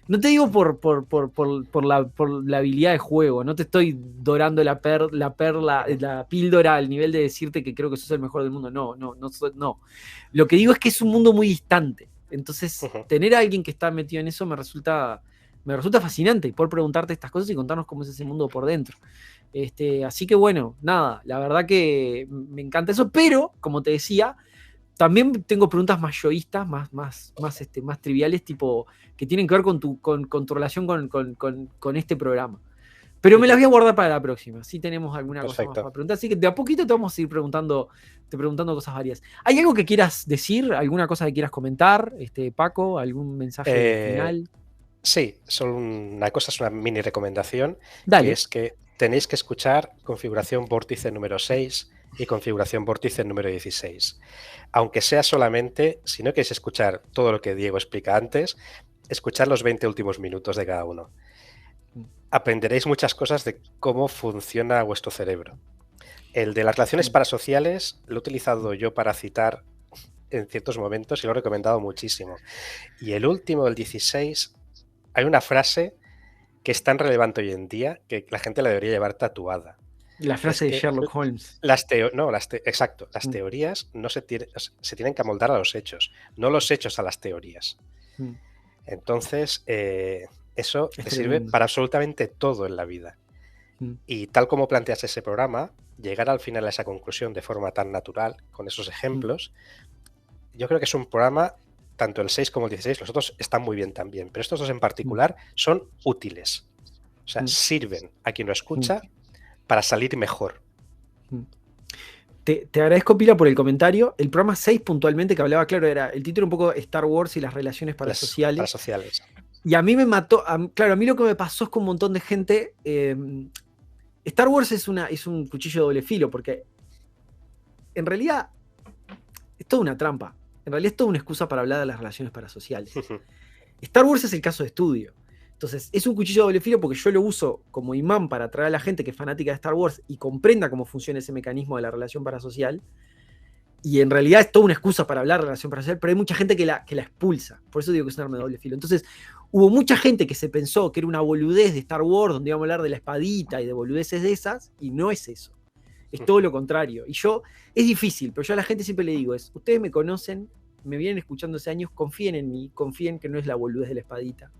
[SPEAKER 2] no te digo por la habilidad de juego, no te estoy dorando la píldora al nivel de decirte que creo que sos el mejor del mundo. No. Lo que digo es que es un mundo muy distante. Entonces, tener a alguien que está metido en eso me resulta fascinante, y poder preguntarte estas cosas y contarnos cómo es ese mundo por dentro. Así que bueno, nada, la verdad que me encanta eso, pero, como te decía, también tengo preguntas más yoístas, más triviales, tipo, que tienen que ver con tu relación con este programa. Pero me las voy a guardar para la próxima. Si tenemos alguna cosa más para preguntar. Así que de a poquito te vamos a ir preguntando cosas varias. ¿Hay algo que quieras decir? ¿Alguna cosa que quieras comentar, Paco? ¿Algún mensaje final?
[SPEAKER 4] Sí, solo una cosa, es una mini recomendación.
[SPEAKER 2] Dale.
[SPEAKER 4] Que es que tenéis que escuchar Configuración Vórtice número 6 y Configuración Vórtice número 16. Aunque sea solamente, si no queréis escuchar todo lo que Diego explica antes, escuchar los 20 últimos minutos de cada uno. Aprenderéis muchas cosas de cómo funciona vuestro cerebro. El de las relaciones parasociales lo he utilizado yo para citar en ciertos momentos y lo he recomendado muchísimo. Y el último, el 16, hay una frase que es tan relevante hoy en día que la gente la debería llevar tatuada.
[SPEAKER 2] La frase
[SPEAKER 4] Es
[SPEAKER 2] de
[SPEAKER 4] que
[SPEAKER 2] Sherlock Holmes.
[SPEAKER 4] exacto, las teorías no se tienen que amoldar a los hechos, no los hechos a las teorías. Entonces, eso
[SPEAKER 2] Es
[SPEAKER 4] te sirve
[SPEAKER 2] tremendo.
[SPEAKER 4] para absolutamente todo en la vida. Y tal como planteas ese programa, llegar al final a esa conclusión de forma tan natural, con esos ejemplos, yo creo que es un programa, tanto el 6 como el 16, los otros están muy bien también, pero estos dos en particular son útiles. O sea, sirven a quien lo escucha para salir mejor.
[SPEAKER 2] Te agradezco, Pila, por el comentario. El programa 6 puntualmente, que hablaba, claro, era el título un poco Star Wars y las relaciones parasociales. Y a mí me mató, claro, a mí lo que me pasó es con un montón de gente. Star Wars es un cuchillo de doble filo, porque en realidad es toda una trampa. En realidad es toda una excusa para hablar de las relaciones parasociales. Star Wars es el caso de estudio. Entonces, es un cuchillo de doble filo porque yo lo uso como imán para atraer a la gente que es fanática de Star Wars y comprenda cómo funciona ese mecanismo de la relación parasocial. Y en realidad es toda una excusa para hablar de relación parasocial, pero hay mucha gente que la expulsa. Por eso digo que es un arma de doble filo. Entonces, hubo mucha gente que se pensó que era una boludez de Star Wars, donde íbamos a hablar de la espadita y de boludeces de esas, y no es eso. Es todo lo contrario. Y es difícil, pero yo a la gente siempre le digo, ustedes me conocen, me vienen escuchando hace años, confíen en mí, confíen que no es la boludez de la espadita,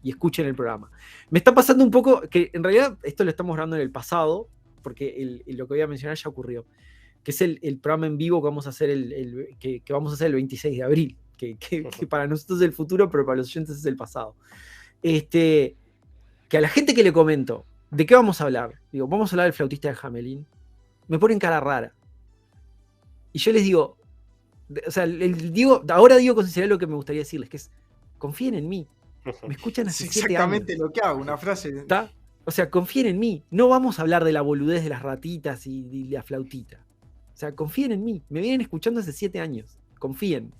[SPEAKER 2] y escuchen el programa. Me está pasando un poco, que en realidad esto lo estamos grabando en el pasado, porque lo que voy a mencionar ya ocurrió, que es el programa en vivo que vamos a hacer que vamos a hacer el 26 de abril, que para nosotros es el futuro, pero para los oyentes es el pasado. Que a la gente que le comento, ¿de qué vamos a hablar? Digo, vamos a hablar del flautista de Hamelin. Me ponen cara rara. Y yo les digo, o sea, ahora digo con sinceridad lo que me gustaría decirles, que es, confíen en mí. Me escuchan hace 7 años.
[SPEAKER 1] Exactamente lo que hago, una frase.
[SPEAKER 2] ¿Está? O sea, confíen en mí. No vamos a hablar de la boludez de las ratitas y la flautita. O sea, confíen en mí. Me vienen escuchando hace 7 años. Confíen.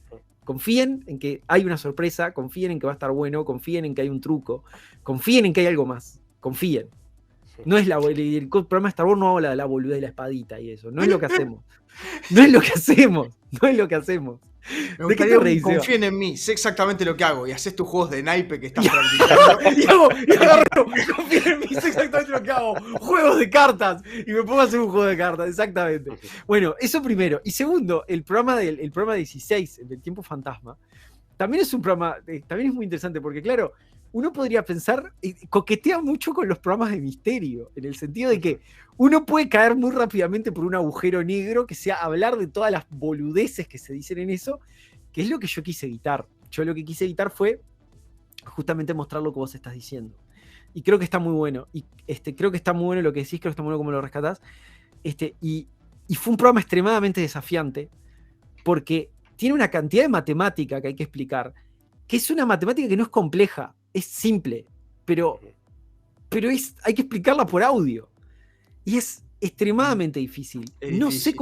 [SPEAKER 2] Confíen en que hay una sorpresa, confíen en que va a estar bueno, confíen en que hay un truco, confíen en que hay algo más. Confíen. No es el programa de Star Wars no habla de la boludez de la espadita y eso. No es lo que hacemos. No es lo que hacemos. No es lo que hacemos.
[SPEAKER 1] ¿De qué te reís? Confíen en mí, sé exactamente lo que hago. Y haces tus juegos de naipe que estás practicando.
[SPEAKER 2] y agarro, confíen en mí, sé exactamente lo que hago. Juegos de cartas. Y me pongo a hacer un juego de cartas, exactamente. Bueno, eso primero. Y segundo, el programa 16, el del Tiempo Fantasma, también es un programa, también es muy interesante porque, claro, uno podría pensar, coquetea mucho con los programas de misterio, en el sentido de que uno puede caer muy rápidamente por un agujero negro, que sea hablar de todas las boludeces que se dicen en eso, que es lo que yo quise evitar. Yo lo que quise evitar fue justamente mostrar lo que vos estás diciendo. Y creo que está muy bueno. Y creo que está muy bueno lo que decís, creo que está muy bueno cómo lo rescatás. Y fue un programa extremadamente desafiante, porque tiene una cantidad de matemática que hay que explicar, que es una matemática que no es compleja, es simple, pero hay que explicarla por audio. Y es extremadamente difícil. No sé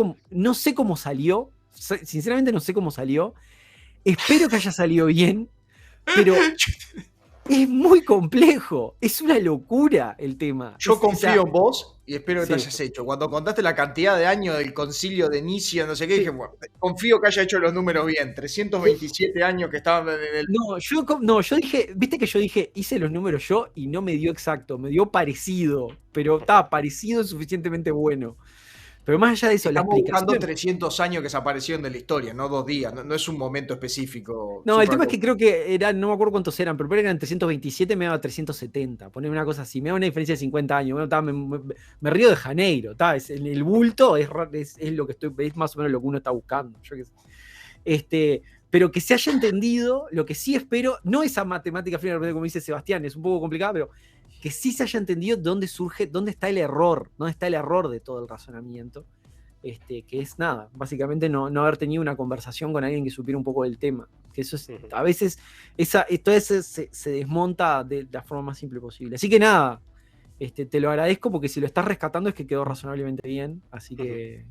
[SPEAKER 2] cómo salió, sinceramente no sé cómo salió. Espero que haya salido bien, pero es muy complejo. Es una locura el tema.
[SPEAKER 1] Yo confío en vos y espero que te hayas hecho. Cuando contaste la cantidad de años del concilio de Nicea, no sé qué, dije, bueno, confío que haya hecho los números bien. 327 años que estaban en el...
[SPEAKER 2] yo dije, viste que yo dije, hice los números yo y no me dio exacto, me dio parecido, pero estaba parecido suficientemente bueno. Pero más allá de eso,
[SPEAKER 1] estamos buscando 300 años que desaparecieron de la historia, no 2 días, no es un momento específico.
[SPEAKER 2] No, el tema es que creo que no me acuerdo cuántos eran, pero eran 327, me daba 370, poner una cosa así, me da una diferencia de 50 años, me río de Janeiro, el bulto es lo que es más o menos lo que uno está buscando, yo qué sé. Pero que se haya entendido, lo que sí espero, no esa matemática final, como dice Sebastián, es un poco complicada, pero que sí se haya entendido dónde está el error, de todo el razonamiento, que es nada, básicamente no haber tenido una conversación con alguien que supiera un poco del tema, que eso es, a veces, todo eso se desmonta de la forma más simple posible. Así que nada, te lo agradezco porque si lo estás rescatando es que quedó razonablemente bien, así que,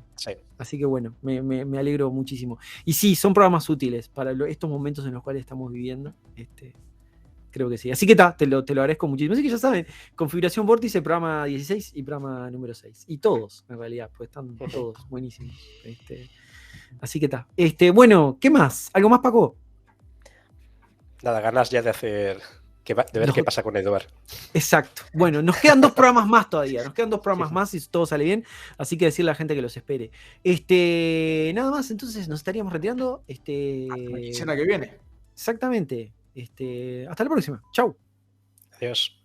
[SPEAKER 2] así que bueno, me alegro muchísimo. Y sí, son programas útiles para estos momentos en los cuales estamos viviendo, creo que sí. Así que te lo agradezco muchísimo. Así que ya saben, Configuración Vórtice, programa 16 y programa número 6. Y todos, en realidad, pues están todos buenísimos. Así que bueno, ¿qué más? ¿Algo más, Paco?
[SPEAKER 4] Nada, ganas ya de hacer De ver qué pasa con Edward.
[SPEAKER 2] Exacto. Bueno, nos quedan 2 programas más todavía. Nos quedan 2 programas más si todo sale bien. Así que decirle a la gente que los espere. Nada más, entonces nos estaríamos retirando.
[SPEAKER 1] Hasta la quincena que viene.
[SPEAKER 2] Exactamente. Hasta la próxima. Chau.
[SPEAKER 4] Adiós.